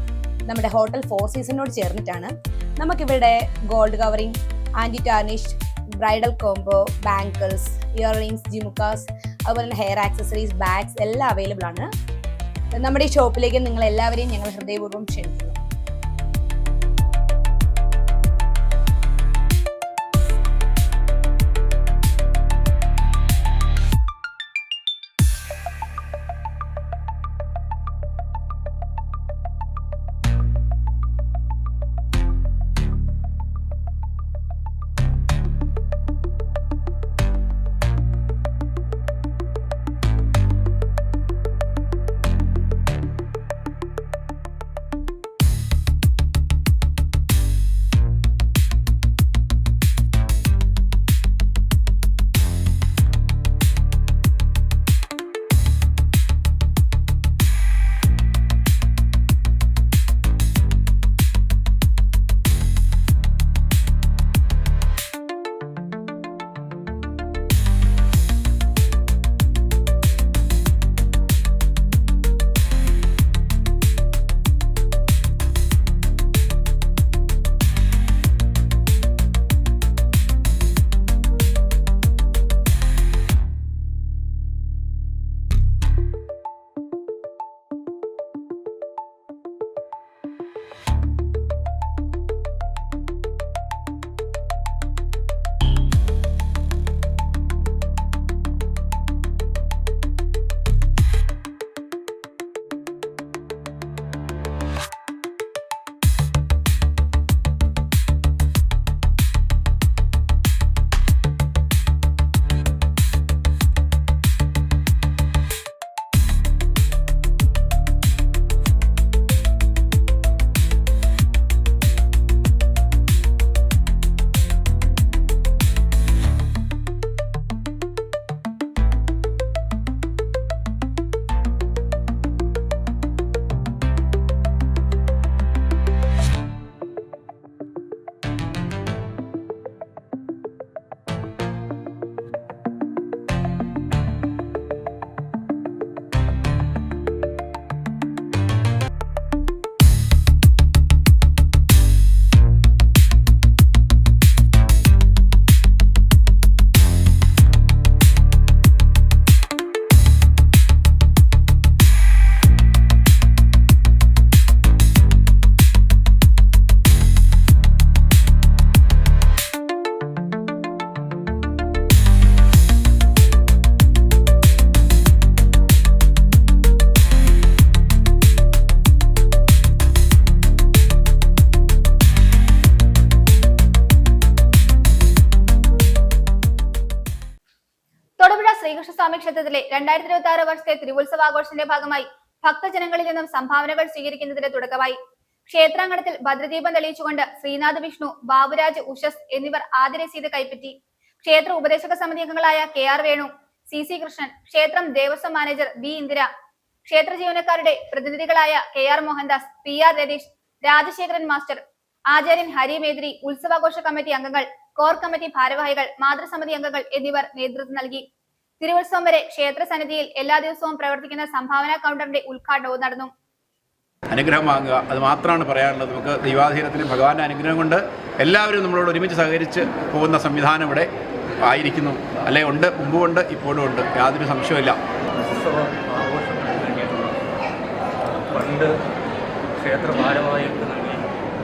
നമ്മുടെ ഹോട്ടൽ 4 സീസണിനോട് ചേർന്നിട്ടാണ്. നമുക്കിവിടെ gold covering, anti tarnished, bridal combo, bangles, ear rings, jhumkas, അതുപോലെ തന്നെ ഹെയർ ആക്സസറീസ്, ബാഗ്സ് എല്ലാം അവൈലബിൾ ആണ്. നമ്മുടെ ഈ ഷോപ്പിലേക്ക് നിങ്ങൾ എല്ലാവരെയും ഞങ്ങൾ ഹൃദയപൂർവ്വം ക്ഷണിക്കുന്നു. ശ്രീകൃഷ്ണസ്വാമി ക്ഷേത്രത്തിലെ 2026 വർഷത്തെ തിരുവുത്സവാഘോഷത്തിന്റെ ഭാഗമായി ഭക്തജനങ്ങളിൽ നിന്നും സംഭാവനകൾ സ്വീകരിക്കുന്നതിന്റെ തുടക്കമായി. ക്ഷേത്രാങ്കണത്തിൽ ഭദ്രദീപം തെളിയിച്ചുകൊണ്ട് ശ്രീനാഥ് വിഷ്ണു, ബാബുരാജ്, ഉഷസ് എന്നിവർ ആദ്യ രസീത് കൈപ്പറ്റി. ക്ഷേത്ര ഉപദേശക സമിതി അംഗങ്ങളായ KR വേണു, CC കൃഷ്ണൻ, ക്ഷേത്രം ദേവസ്വം മാനേജർ B ഇന്ദിര, ക്ഷേത്ര ജീവനക്കാരുടെ പ്രതിനിധികളായ KR Mohandas, PR Ratheesh, Rajasekharan master, ആചാര്യൻ ഹരി മേദ്രി, ഉത്സവാഘോഷ കമ്മിറ്റി അംഗങ്ങൾ, കോർ കമ്മിറ്റി ഭാരവാഹികൾ, മാതൃസമിതി അംഗങ്ങൾ എന്നിവർ നേതൃത്വം നൽകി. തിരുവുത്സവം വരെ ക്ഷേത്ര സന്നിധിയിൽ എല്ലാ ദിവസവും പ്രവർത്തിക്കുന്ന സംഭാവന കൗണ്ടറിന്റെ ഉദ്ഘാടനവും നടന്നു. അനുഗ്രഹം വാങ്ങുക, അത് മാത്രമാണ് പറയാനുള്ളത്. നമുക്ക് ദൈവാധീനത്തിലും ഭഗവാന്റെ അനുഗ്രഹം കൊണ്ട് എല്ലാവരും നമ്മളോട് ഒരുമിച്ച് സഹകരിച്ച് പോകുന്ന സംവിധാനം ഇവിടെ ആയിരിക്കുന്നു. അല്ലെ ഉണ്ട്, മുമ്പുമുണ്ട്, ഇപ്പോഴും ഉണ്ട്, യാതൊരു സംശയമില്ല. പണ്ട് ക്ഷേത്ര ഭാരവാഹികൾക്ക് നൽകി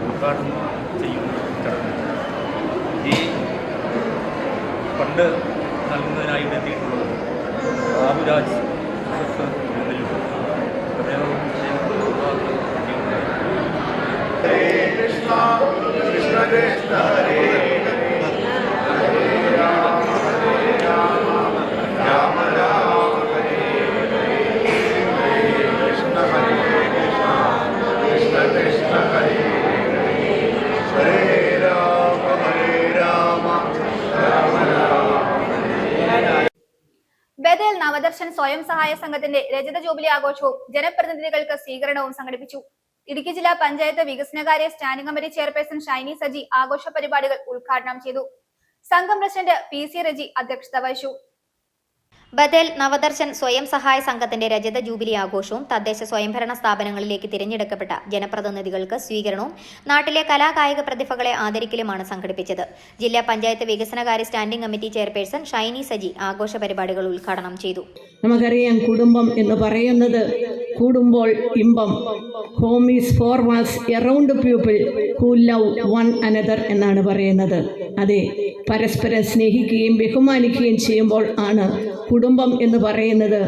ഉദ്ഘാടനം ചെയ്യുന്ന ചടങ്ങ് ഈ ഫണ്ട് നൽകുന്നതിനായി എത്തിയിട്ടുള്ളത് ബാബുരാജ് നവദർശൻ സ്വയം സഹായ സംഘത്തിന്റെ രജത ജൂബിലി ആഘോഷവും ജനപ്രതിനിധികൾക്ക് സ്വീകരണവും സംഘടിപ്പിച്ചു. ഇടുക്കി ജില്ലാ പഞ്ചായത്ത് വികസനകാര്യ standing committee chairperson Shiny Saji ആഘോഷ പരിപാടികൾ ഉദ്ഘാടനം ചെയ്തു. സംഘം പ്രസിഡന്റ് PC റെജി അധ്യക്ഷത വഹിച്ചു. ബദൽ നവദർശൻ സ്വയം സഹായ സംഘത്തിന്റെ രജത ജൂബിലി ആഘോഷവും തദ്ദേശ സ്വയംഭരണ സ്ഥാപനങ്ങളിലേക്ക് തിരഞ്ഞെടുക്കപ്പെട്ട ജനപ്രതിനിധികൾക്ക് സ്വീകരണവും നാട്ടിലെ കലാകായിക പ്രതിഭകളെ ആദരിക്കലുമാണ് സംഘടിപ്പിച്ചത്. ജില്ലാ പഞ്ചായത്ത് വികസനകാര്യ standing committee chairperson Shiny Saji ആഘോഷ പരിപാടികൾ ഉദ്ഘാടനം ചെയ്തു. നമുക്കറിയാം, കുടുംബം എന്ന് പറയുന്നത് കൂടുമ്പോൾ ഇമ്പം. Home is four walls around people who love one another എന്നാണ് പറയുന്നത്. അതെ, പരസ്പരം സ്നേഹിക്കുകയും ബഹുമാനിക്കുകയും ചെയ്യുമ്പോൾ ആണ് കുടുംബം എന്ന് പറയുന്നത്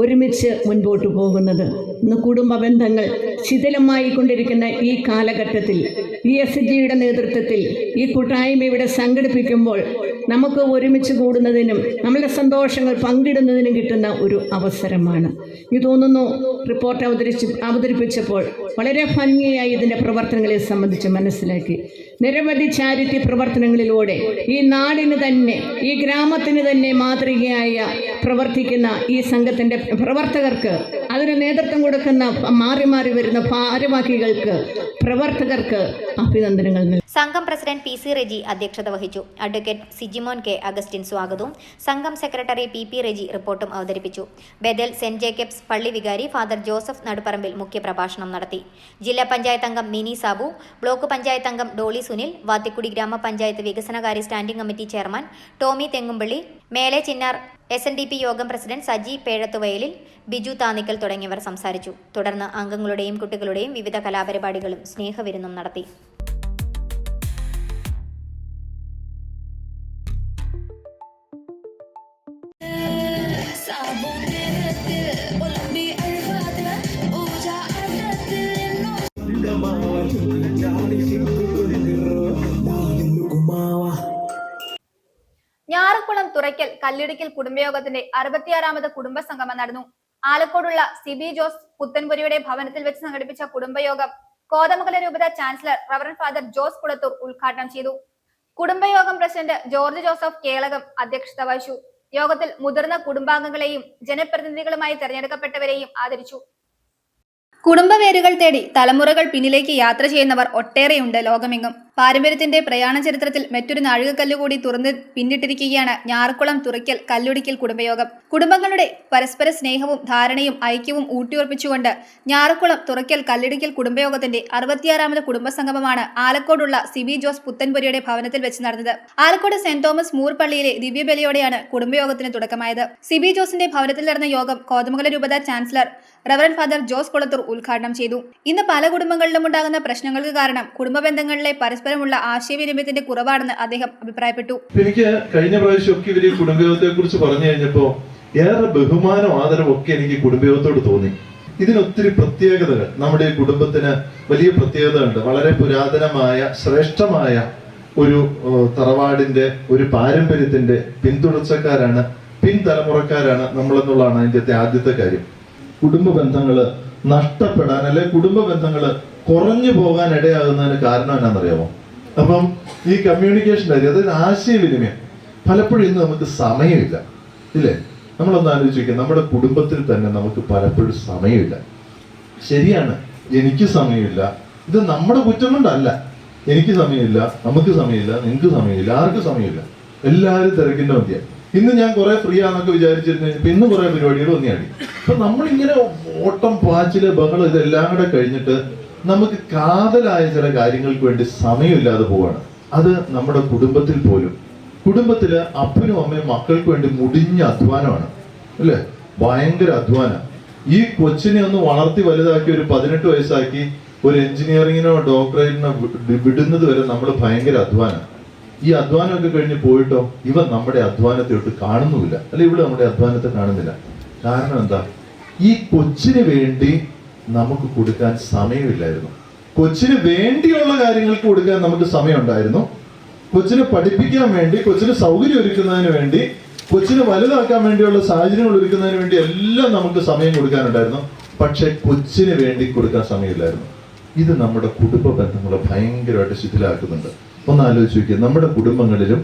ഒരുമിച്ച് മുൻപോട്ട് പോകുന്നത്. ഇന്ന് കുടുംബ ബന്ധങ്ങൾ ശിഥിലമായി കൊണ്ടിരിക്കുന്ന ഈ കാലഘട്ടത്തിൽ ESGയുടെ നേതൃത്വത്തിൽ ഈ കൂട്ടായ്മ ഇവിടെ സംഘടിപ്പിക്കുമ്പോൾ നമുക്ക് ഒരുമിച്ച് കൂടുന്നതിനും നമ്മളുടെ സന്തോഷങ്ങൾ പങ്കിടുന്നതിനും കിട്ടുന്ന ഒരു അവസരമാണ്. എനിക്ക് തോന്നുന്നു റിപ്പോർട്ട് അവതരിപ്പിച്ചപ്പോൾ വളരെ ഭംഗിയായി ഇതിൻ്റെ പ്രവർത്തനങ്ങളെ സംബന്ധിച്ച് മനസ്സിലാക്കി. നിരവധി ചാരിറ്റി പ്രവർത്തനങ്ങളിലൂടെ ഈ നാടിന് തന്നെ, ഈ ഗ്രാമത്തിന് തന്നെ മാതൃകയായ പ്രവർത്തിക്കുന്ന ഈ സംഘത്തിൻ്റെ പ്രവർത്തകർക്ക്, അതിന് നേതൃത്വം കൊടുക്കുന്ന മാറി മാറി വരുന്ന ഭാരവാഹികൾക്ക്, പ്രവർത്തകർക്ക് അഭിനന്ദനങ്ങൾ. സംഘം പ്രസിഡന്റ് PC റെജി അധ്യക്ഷത വഹിച്ചു. അഡ്വക്കേറ്റ് സിജിമോൻ K അഗസ്റ്റിൻ സ്വാഗതവും സംഘം സെക്രട്ടറി PP റെജി റിപ്പോർട്ടും അവതരിപ്പിച്ചു. ബദൽ സെന്റ് ജേക്കബ്സ് പള്ളി വികാരി ഫാദർ ജോസഫ് നടുപ്പറമ്പിൽ മുഖ്യപ്രഭാഷണം നടത്തി. ജില്ലാ പഞ്ചായത്ത് അംഗം മിനി സാബു, ബ്ലോക്ക് പഞ്ചായത്ത് അംഗം ഡോളി സുനിൽ, വാത്തിക്കുടി ഗ്രാമപഞ്ചായത്ത് വികസനകാര്യ standing committee chairman Tomy Thengumpally, Mele Chinnar SNDP യോഗം പ്രസിഡന്റ് സജി പേഴത്തുവയലിൽ, ബിജു താന്നിക്കൽ തുടങ്ങിയവർ സംസാരിച്ചു. തുടർന്ന് അംഗങ്ങളുടെയും കുട്ടികളുടെയും വിവിധ കലാപരിപാടികളും സ്നേഹവിരുന്നും നടത്തി. ഞാറക്കുളം തുറയ്ക്കൽ കല്ലിടുക്കിൽ കുടുംബയോഗത്തിന്റെ 66ാമത് കുടുംബ സംഗമം നടന്നു. ആലക്കോടുള്ള സിബി ജോസ് പുത്തൻപുരിയുടെ ഭവനത്തിൽ വെച്ച് സംഘടിപ്പിച്ച കുടുംബയോഗം കോതമംഗലം രൂപത chancellor reverend father Jose Kulathoor ഉദ്ഘാടനം ചെയ്തു. കുടുംബയോഗം പ്രസിഡന്റ് ജോർജ് ജോസഫ് കേളകം അധ്യക്ഷത വഹിച്ചു. യോഗത്തിൽ മുതിർന്ന കുടുംബാംഗങ്ങളെയും ജനപ്രതിനിധികളുമായി തെരഞ്ഞെടുക്കപ്പെട്ടവരെയും ആദരിച്ചു. കുടുംബവേരുകൾ തേടി തലമുറകൾ പിന്നിലേക്ക് യാത്ര ചെയ്യുന്നവർ ഒട്ടേറെയുണ്ട് ലോകമെങ്ങും. പാരമ്പര്യത്തിന്റെ പ്രയാണ ചരിത്രത്തിൽ മറ്റൊരു നാഴികക്കല്ലുകൂടി തുറന്ന് പിന്നിട്ടിരിക്കുകയാണ് ഞാറക്കുളം തുറയ്ക്കൽ കല്ലുടിക്കൽ കുടുംബയോഗം. കുടുംബങ്ങളുടെ പരസ്പര സ്നേഹവും ധാരണയും ഐക്യവും ഊട്ടിയുറപ്പിച്ചുകൊണ്ട് ഞാറക്കുളം തുറയ്ക്കൽ കല്ലുടിക്കൽ കുടുംബയോഗത്തിന്റെ 66ാമത് കുടുംബസംഗമമാണ് ആലക്കോടുള്ള സിബി ജോസ് പുത്തൻപുരിയുടെ ഭവനത്തിൽ വെച്ച് നടന്നത്. ആലക്കോട് സെന്റ് തോമസ് മൂർ പള്ളിയിലെ ദിവ്യബലിയോടെയാണ് കുടുംബയോഗത്തിന് തുടക്കമായത്. സിബി ജോസിന്റെ ഭവനത്തിൽ നടന്ന യോഗം കോതമംഗലം രൂപത chancellor reverend father Jose Kulathoor ഉദ്ഘാടനം ചെയ്തു. ഇന്ന് പല കുടുംബങ്ങളിലും ഉണ്ടാകുന്ന പ്രശ്നങ്ങൾക്ക് കാരണം കുടുംബ ബന്ധങ്ങളിലെ പരസ്പരമുള്ള ആശയവിനിമയത്തിന്റെ കുറവാണെന്ന് അദ്ദേഹം അഭിപ്രായപ്പെട്ടു. എനിക്ക് കഴിഞ്ഞ പ്രാവശ്യമൊക്കെ ഇവര് കുടുംബയോഗത്തെ കുറിച്ച് പറഞ്ഞു കഴിഞ്ഞപ്പോ ഏറെ ബഹുമാനം ആദരവും ഒക്കെ എനിക്ക് കുടുംബയോഗത്തോട് തോന്നി. ഇതിനൊത്തിരി പ്രത്യേകതകൾ, നമ്മുടെ കുടുംബത്തിന് വലിയ പ്രത്യേകതകളുണ്ട്. വളരെ പുരാതനമായ ശ്രേഷ്ഠമായ ഒരു തറവാടിന്റെ ഒരു പാരമ്പര്യത്തിന്റെ പിന്തുടർച്ചക്കാരാണ്, പിൻതലമുറക്കാരാണ് നമ്മളെന്നുള്ളതാണ് അതിന്റെ ആദ്യത്തെ കാര്യം. കുടുംബ ബന്ധങ്ങള് നഷ്ടപ്പെടാൻ അല്ലെ കുടുംബ ബന്ധങ്ങള് കുറഞ്ഞു പോകാൻ ഇടയാകുന്നതിന് കാരണം എന്നാണെന്നറിയാമോ? അപ്പം ഈ കമ്മ്യൂണിക്കേഷൻ കാര്യം, അതായത് ആശയവിനിമയം, പലപ്പോഴും ഇന്ന് നമുക്ക് സമയമില്ല, ഇല്ലേ? നമ്മളൊന്ന് ആലോചിക്കുക, നമ്മുടെ കുടുംബത്തിൽ തന്നെ നമുക്ക് പലപ്പോഴും സമയമില്ല. ശരിയാണ്, എനിക്ക് സമയമില്ല. ഇത് നമ്മുടെ കുറ്റം കൊണ്ടല്ല. എനിക്ക് സമയമില്ല, നമുക്ക് സമയമില്ല, നിങ്ങൾക്ക് സമയമില്ല, ആർക്കും സമയമില്ല. എല്ലാവരും തിരക്കിന്റെ മതിയാണ്. ഇന്ന് ഞാൻ കുറെ ഫ്രീ ആണെന്നൊക്കെ വിചാരിച്ചിരുന്നു, ഇന്ന് കുറെ പരിപാടികൾ ഒന്നിയാടി. അപ്പൊ നമ്മളിങ്ങനെ ഓട്ടം, പാച്ചില്, ബഹളം ഇതെല്ലാം കൂടെ കഴിഞ്ഞിട്ട് നമുക്ക് കാതലായ ചില കാര്യങ്ങൾക്ക് വേണ്ടി സമയമില്ലാതെ പോവാണ്. അത് നമ്മുടെ കുടുംബത്തിൽ പോലും, കുടുംബത്തില് അപ്പനും അമ്മയും മക്കൾക്ക് വേണ്ടി മുടിഞ്ഞ അധ്വാനമാണ്, അല്ലേ? ഭയങ്കര അധ്വാനം. ഈ കൊച്ചിനെ ഒന്ന് വളർത്തി വലുതാക്കി ഒരു 18 വയസ്സാക്കി ഒരു എഞ്ചിനീയറിങ്ങിനോ ഡോക്ടറേറ്റിനോ വിടുന്നത് വരെ നമ്മൾ ഭയങ്കര അധ്വാനം. ഈ അധ്വാനമൊക്കെ കഴിഞ്ഞ് പോയിട്ടോ ഇവ നമ്മുടെ അധ്വാനത്തെ ഒട്ട് കാണുന്നുമില്ല, അല്ലെ? ഇവിടെ നമ്മുടെ അധ്വാനത്തെ കാണുന്നില്ല. കാരണം എന്താ? ഈ കൊച്ചിന് വേണ്ടി നമുക്ക് കൊടുക്കാൻ സമയമില്ലായിരുന്നു. കൊച്ചിന് വേണ്ടിയുള്ള കാര്യങ്ങൾക്ക് കൊടുക്കാൻ നമുക്ക് സമയം ഉണ്ടായിരുന്നു. കൊച്ചിനെ പഠിപ്പിക്കാൻ വേണ്ടി, കൊച്ചിന് സൗകര്യം ഒരുക്കുന്നതിന് വേണ്ടി, കൊച്ചിനെ വലുതാക്കാൻ വേണ്ടിയുള്ള സാഹചര്യങ്ങൾ ഒരുക്കുന്നതിന് വേണ്ടി എല്ലാം നമുക്ക് സമയം കൊടുക്കാനുണ്ടായിരുന്നു. പക്ഷെ കൊച്ചിന് വേണ്ടി കൊടുക്കാൻ സമയമില്ലായിരുന്നു. ഇത് നമ്മുടെ കുടുംബ ബന്ധങ്ങളെ ഭയങ്കരമായിട്ട് ശിഥിലാക്കുന്നുണ്ട്. ഒന്ന് ആലോചിച്ച് നോക്കിയാൽ നമ്മുടെ കുടുംബങ്ങളിലും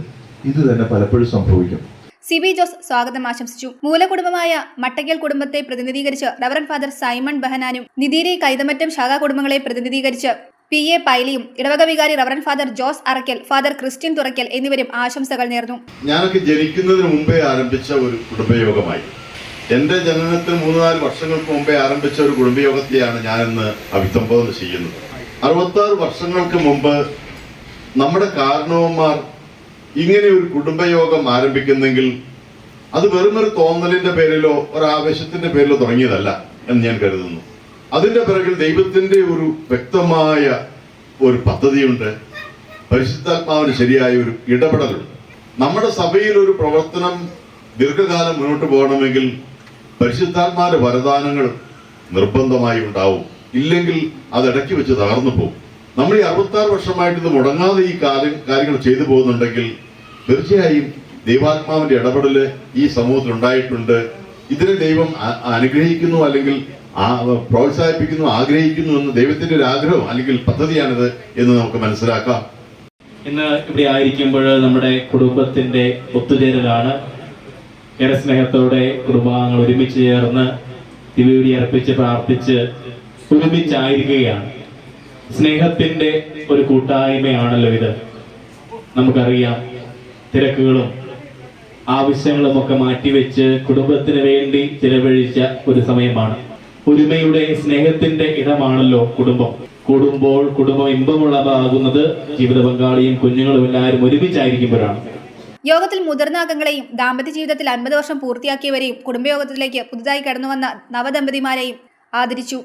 ഇത് തന്നെ പലപ്പോഴും സംഭവിക്കും. സിബി ജോസ് സ്വാഗതം ആശംസിച്ചു. മൂലകുടുംബമായ മട്ടയ്ക്കൽ കുടുംബത്തെ പ്രതിനിധീകരിച്ച് റവറന്റ് ഫാദർ സൈമൺ ബഹനാനും നിതീരി കൈതമറ്റം ശാഖാ കുടുംബങ്ങളെ പ്രതിനിധീകരിച്ച് PA പൈലിയും ഇടവക വികാരി reverend father Jose Arackal, father Christian Thurackal എന്നിവരും ആശംസകൾ നേർന്നു. ഞാനൊക്കെ ജനിക്കുന്നതിന് മുമ്പേ ആരംഭിച്ച ഒരു കുടുംബയോഗമായി, എൻ്റെ ജനനത്തിന് 3-4 വർഷങ്ങൾക്ക് മുമ്പേ ആരംഭിച്ച ഒരു കുടുംബയോഗത്തെയാണ് ഞാനിന്ന് അഭിസംബോധന ചെയ്യുന്നത്. 66 വർഷങ്ങൾക്ക് മുമ്പ് നമ്മുടെ കാരണവന്മാർ ഇങ്ങനെ ഒരു കുടുംബയോഗം ആരംഭിക്കുന്നെങ്കിൽ അത് വെറുമൊരു തോന്നലിന്റെ പേരിലോ ഒരാവേശത്തിന്റെ പേരിലോ തുടങ്ങിയതല്ല എന്ന് ഞാൻ കരുതുന്നു. അതിന്റെ പിറകിൽ ദൈവത്തിന്റെ ഒരു വ്യക്തമായ ഒരു പദ്ധതിയുണ്ട്, പരിശുദ്ധാത്മാവിന് ശരിയായ ഒരു ഇടപെടലുണ്ട്. നമ്മുടെ സഭയിൽ ഒരു പ്രവർത്തനം ദീർഘകാലം മുന്നോട്ട് പോകണമെങ്കിൽ പരിശുദ്ധാത്മാവിന്റെ വരദാനങ്ങൾ നിർബന്ധമായി ഉണ്ടാവും, ഇല്ലെങ്കിൽ അത് ഇടയ്ക്ക് വെച്ച് തകർന്നു പോകും. നമ്മൾ ഈ 66 വർഷമായിട്ട് ഇത് മുടങ്ങാതെ ഈ കാര്യങ്ങൾ ചെയ്തു പോകുന്നുണ്ടെങ്കിൽ തീർച്ചയായും ദൈവാത്മാവിന്റെ ഇടപെടല് ഈ സമൂഹത്തിൽ ഉണ്ടായിട്ടുണ്ട്. ഇതിനെ ദൈവം അനുഗ്രഹിക്കുന്നു, അല്ലെങ്കിൽ പ്രോത്സാഹിപ്പിക്കുന്നു, ആഗ്രഹിക്കുന്നു എന്ന് ദൈവത്തിന്റെ ഒരു ആഗ്രഹം അല്ലെങ്കിൽ പദ്ധതിയാണിത് എന്ന് നമുക്ക് മനസ്സിലാക്കാം. ഇന്ന് ഇവിടെ ആയിരിക്കുമ്പോൾ നമ്മുടെ കുടുംബത്തിന്റെ ഒത്തുചേരലാണ്. ഏറെ സ്നേഹത്തോടെ കുടുംബാംഗങ്ങൾ ഒരുമിച്ച് ചേർന്ന് ദിവ്യബലി അർപ്പിച്ച് പ്രാർത്ഥിച്ച് ഒരുമിച്ചായിരിക്കുകയാണ്. സ്നേഹത്തിന്റെ ഒരു കൂട്ടായ്മയാണല്ലോ ഇത്. നമുക്കറിയാം, തിരക്കുകളും ആവശ്യങ്ങളും ഒക്കെ മാറ്റിവെച്ച് കുടുംബത്തിന് വേണ്ടി ചിലവഴിച്ച ഒരു സമയമാണ്. ഒരുമയുടെ സ്നേഹത്തിന്റെ ഇടമാണല്ലോ കുടുംബം. കൂടുമ്പോൾ കുടുംബം ഇമ്പമുള്ളതാകുന്നത് ജീവിത പങ്കാളിയും കുഞ്ഞുങ്ങളും എല്ലാവരും ഒരുമിച്ചായിരിക്കുമ്പോഴാണ്. യോഗത്തിൽ മുതിർന്ന അംഗങ്ങളെയും ദാമ്പത്യ ജീവിതത്തിൽ 50 വർഷം പൂർത്തിയാക്കിയവരെയും കുടുംബയോഗത്തിലേക്ക് പുതുതായി കടന്നുവന്ന നവദമ്പതിമാരെയും ആദരിച്ചു.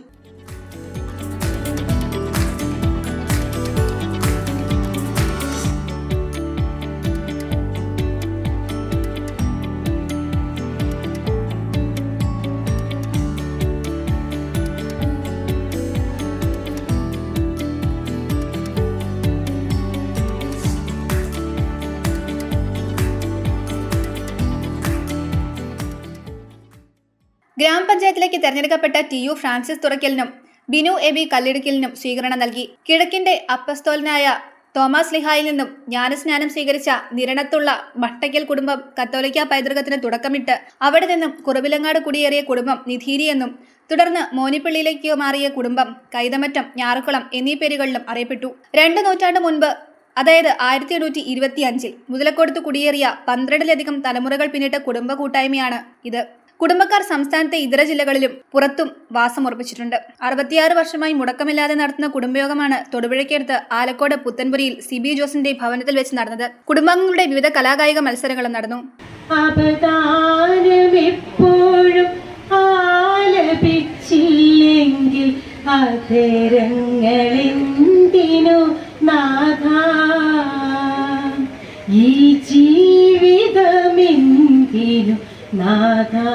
ഗ്രാമപഞ്ചായത്തിലേക്ക് തെരഞ്ഞെടുക്കപ്പെട്ട TU ഫ്രാൻസിസ് തുറക്കലിനും ബിനു എബി കല്ലിടുക്കലിനും സ്വീകരണം നൽകി. കിഴക്കിന്റെ അപ്പസ്തോലനായ തോമസ് ലിഹായിൽ നിന്നും ജ്ഞാനസ്നാനം സ്വീകരിച്ച നിരണത്തുള്ള മട്ടയ്ക്കൽ കുടുംബം കത്തോലിക്ക പൈതൃകത്തിന് തുടക്കമിട്ട് അവിടെ നിന്നും കുറവിലങ്ങാട് കുടിയേറിയ കുടുംബം നിധീരി എന്നും തുടർന്ന് മോനിപ്പള്ളിയിലേക്ക് മാറിയ കുടുംബം കൈതമറ്റം, ഞാറുകുളം എന്നീ പേരുകളിലും അറിയപ്പെട്ടു. 2 നൂറ്റാണ്ട് മുൻപ്, അതായത് 1825 മുതലക്കോടത്ത് കുടിയേറിയ 12ലധികം തലമുറകൾ പിന്നിട്ട കുടുംബ കൂട്ടായ്മയാണ് ഇത്. കുടുംബക്കാർ സംസ്ഥാനത്തെ ഇതര ജില്ലകളിലും പുറത്തും വാസമുറപ്പിച്ചിട്ടുണ്ട്. 66 വർഷമായി മുടക്കമില്ലാതെ നടത്തുന്ന കുടുംബയോഗമാണ് തൊടുപുഴയ്ക്കടുത്ത് ആലക്കോട് പുത്തൻപുരിയിൽ സിബി ജോസിന്റെ ഭവനത്തിൽ വെച്ച് നടന്നത്. കുടുംബാംഗങ്ങളുടെ വിവിധ കലാകായിക മത്സരങ്ങളും നടന്നു. അപദാനമെപ്പോഴും ആലപിച്ചില്ലെങ്കിൽ അധരങ്ങളെന്തിനു നാഥാ, ഈ ജീവിതമെന്തിനു നാഥാ.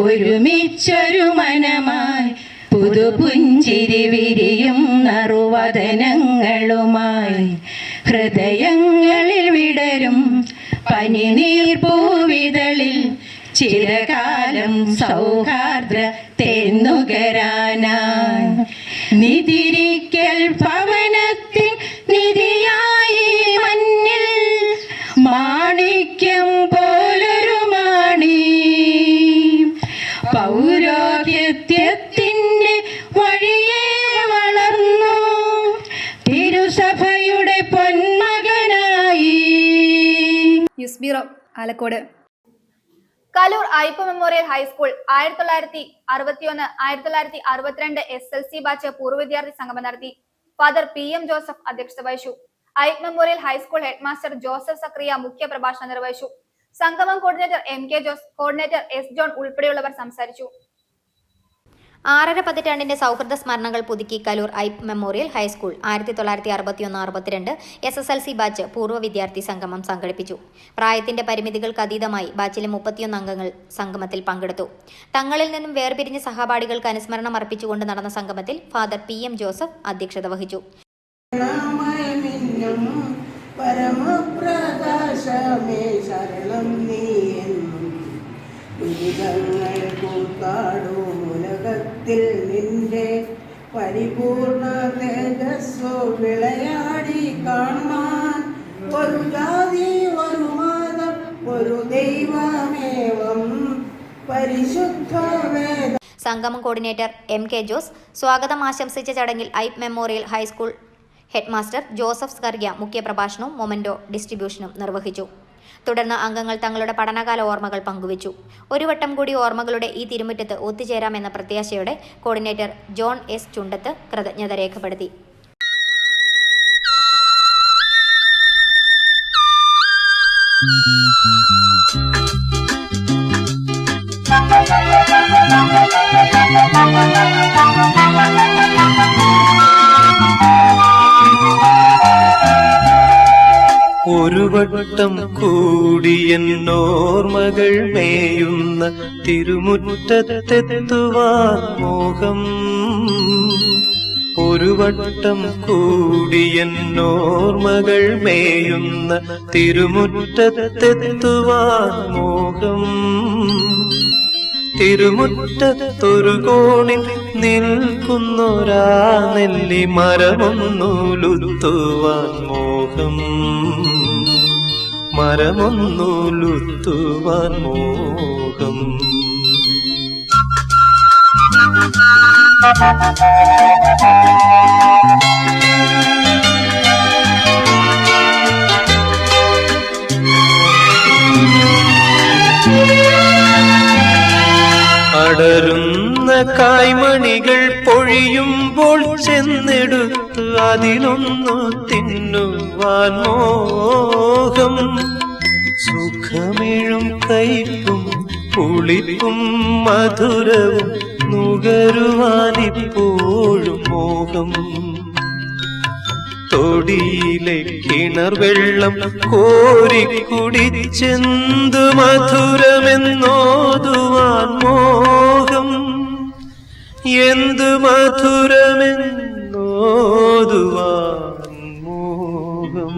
ഒരുമിച്ചൊരു മനമായി പുതുപുഞ്ചിരി വിരിയും നറുവദനങ്ങളുമായി ഹൃദയങ്ങളിൽ വിടരും പനിനീർ പൂവിതളിൽ ചിരകാലം സൗഹാർദ്ര തേന്നുകരാനായി നിതിരിക്കൽ ഭവനത്തിൽ നിധിയായി മണ്ണിൽ മാണിക്യം പോലൊരു മാണി പൗരോഹിത്യത്തിന്റെ വഴിയെ വളർന്നു തിരുസഭയുടെ പൊന്മകനായി. News bureau, Alakode. Kalloor Ayyappa memorial high school 1961-1962 SLC batch പൂർവ്വ വിദ്യാർത്ഥി സംഗമം നടത്തി. ഫാദർ PM ജോസഫ് അധ്യക്ഷത വഹിച്ചു. Ayyappa memorial high school headmaster Joseph Sakriya മുഖ്യ പ്രഭാഷണം നിർവഹിച്ചു. സംഗമം coordinator MK Jose, coordinator S John ഉൾപ്പെടെയുള്ളവർ സംസാരിച്ചു. 6.5 പതിറ്റാണ്ടിന്റെ സൗഹൃദ സ്മരണകൾ പുതുക്കി Kalloor Ayyappa memorial high school 1961-62 SSLC batch പൂർവ്വ വിദ്യാർത്ഥി സംഗമം സംഘടിപ്പിച്ചു. പ്രായത്തിന്റെ പരിമിതികൾക്ക് അതീതമായി ബാച്ചിലെ 31 അംഗങ്ങൾ സംഗമത്തിൽ പങ്കെടുത്തു. തങ്ങളിൽ നിന്നും വേർപിരിഞ്ഞ സഹപാഠികൾക്ക് അനുസ്മരണം അർപ്പിച്ചുകൊണ്ട് നടന്ന സംഗമത്തിൽ ഫാദർ PM ജോസഫ് അധ്യക്ഷത വഹിച്ചു. പരമപ്രകാശമേ ശരണം നീ ദുരിതങ്ങൾ കൂത്താടും ഉലകത്തിൽ നിന്റെ പരിപൂർണ തേജസ്സോ വിളയാടി കാണാൻ ഒരു ജാതി ഒരു മതം സംഗമം കോർഡിനേറ്റർ MK ജോസ് സ്വാഗതം ആശംസിച്ച ചടങ്ങിൽ Aippu memorial high school headmaster Joseph Skargia മുഖ്യപ്രഭാഷണവും മൊമെന്റോ ഡിസ്ട്രിബ്യൂഷനും നിർവഹിച്ചു. തുടർന്ന് അംഗങ്ങൾ തങ്ങളുടെ പഠനകാല ഓർമ്മകൾ പങ്കുവച്ചു. ഒരു വട്ടം കൂടി ഓർമ്മകളുടെ ഈ തിരുമുറ്റത്ത് ഒത്തുചേരാമെന്ന പ്രത്യാശയോടെ കോർഡിനേറ്റർ ജോൺ S. ചുണ്ടത്ത് കൃതജ്ഞത രേഖപ്പെടുത്തി. ഒരു വട്ടം കൂടിയെന്നോർമകൾ മേയുന്ന തിരുമുറ്റത്തെത്തുവാൻ മോഹം. ഒരു വട്ടം കൂടിയെന്നോർമകൾ മേയുന്ന തിരുമുറ്റത്തെത്തുവാൻ മോഹം. തിരുമുറ്റത്തൊരു കോണിൽ നിൽക്കുന്നൊരാ നെല്ലി മരമൊന്നുലുത്തുവാൻ മോഹം. മരമൊന്നുലുത്തുവാൻ മോഹം. അടരുന്ന കായ്മണികൾ പൊഴിയുമ്പോൾ ചെന്നെടുത്ത് അതിലൊന്നു തിന്നുവാൻ മോഹം. സുഖമിഴും കയ്പും പുളിപ്പും മധുരവും നുകരുവാനിപ്പോഴും മോഹം. തൊടിയിലെ കിണർ വെള്ളം കോരിക്കുടിച്ചെന്തു മധുരമെന്നോതുവാൻ മോഹം. എന്തു മധുരമെന്നോതുവാൻ മോഹം.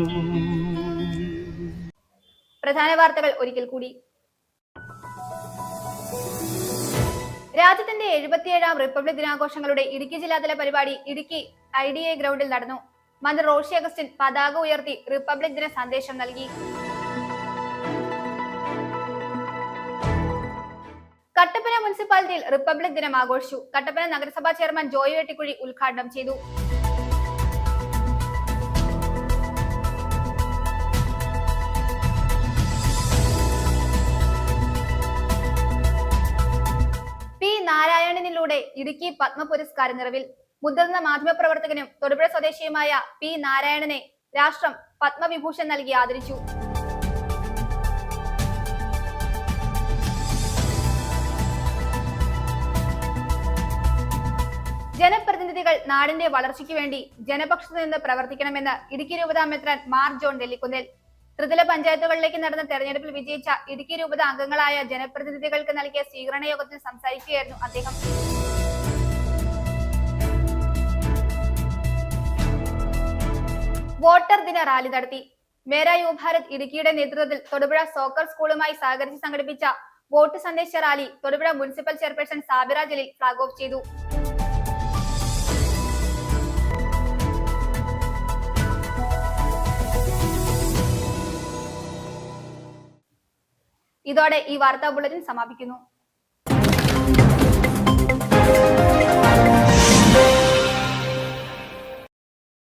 പ്രധാന വാർത്തകൾ ഒരിക്കൽ കൂടി. രാജ്യത്തിന്റെ 77ാം റിപ്പബ്ലിക് ദിനാഘോഷങ്ങളുടെ ഇടുക്കി ജില്ലാതല പരിപാടി ഇടുക്കി IDA ഗ്രൗണ്ടിൽ നടന്നു. മന്ത്രി റോഷി അഗസ്റ്റിൻ പതാക ഉയർത്തി റിപ്പബ്ലിക് ദിന സന്ദേശം നൽകി. കട്ടപ്പന മുനിസിപ്പാലിറ്റിയിൽ റിപ്പബ്ലിക് ദിനം ആഘോഷിച്ചു. കട്ടപ്പന നഗരസഭാ ചെയർമാൻ ജോയി വെട്ടിക്കുഴി ഉദ്ഘാടനം ചെയ്തു. P. നാരായണനിലൂടെ ഇടുക്കി പത്മ പുരസ്കാര നിറവിൽ. മുതിർന്ന മാധ്യമപ്രവർത്തകനും തൊടുപുഴ സ്വദേശിയുമായ P. നാരായണനെ രാഷ്ട്രം പത്മവിഭൂഷൺ നൽകി ആദരിച്ചു. ജനപ്രതിനിധികൾ നാടിന്റെ വളർച്ചയ്ക്ക് വേണ്ടി ജനപക്ഷത്തു നിന്ന് പ്രവർത്തിക്കണമെന്ന് ഇടുക്കി രൂപതാ മെത്രാൻ മാർ ജോൺ നെല്ലിക്കുന്നേൽ. ത്രിതല പഞ്ചായത്തുകളിലേക്ക് നടന്ന തെരഞ്ഞെടുപ്പിൽ വിജയിച്ച ഇടുക്കി രൂപത അംഗങ്ങളായ ജനപ്രതിനിധികൾക്ക് നൽകിയ സ്വീകരണ യോഗത്തിൽ സംസാരിക്കുകയായിരുന്നു അദ്ദേഹം. വോട്ടർ ദിന റാലി നടത്തി. മേരാ യുവ ഭാരത് ഇടുക്കിയുടെ നേതൃത്വത്തിൽ തൊടുപുഴ സോക്കർ സ്കൂളുമായി സഹകരിച്ച് സംഘടിപ്പിച്ച വോട്ട് സന്ദേശ rally Thodupuzha municipal chairperson Sabira Jaleel flag off ചെയ്തു. ഇതോടെ ഈ വാർത്താ ബുള്ളറ്റിൻ സമാപിക്കുന്നു.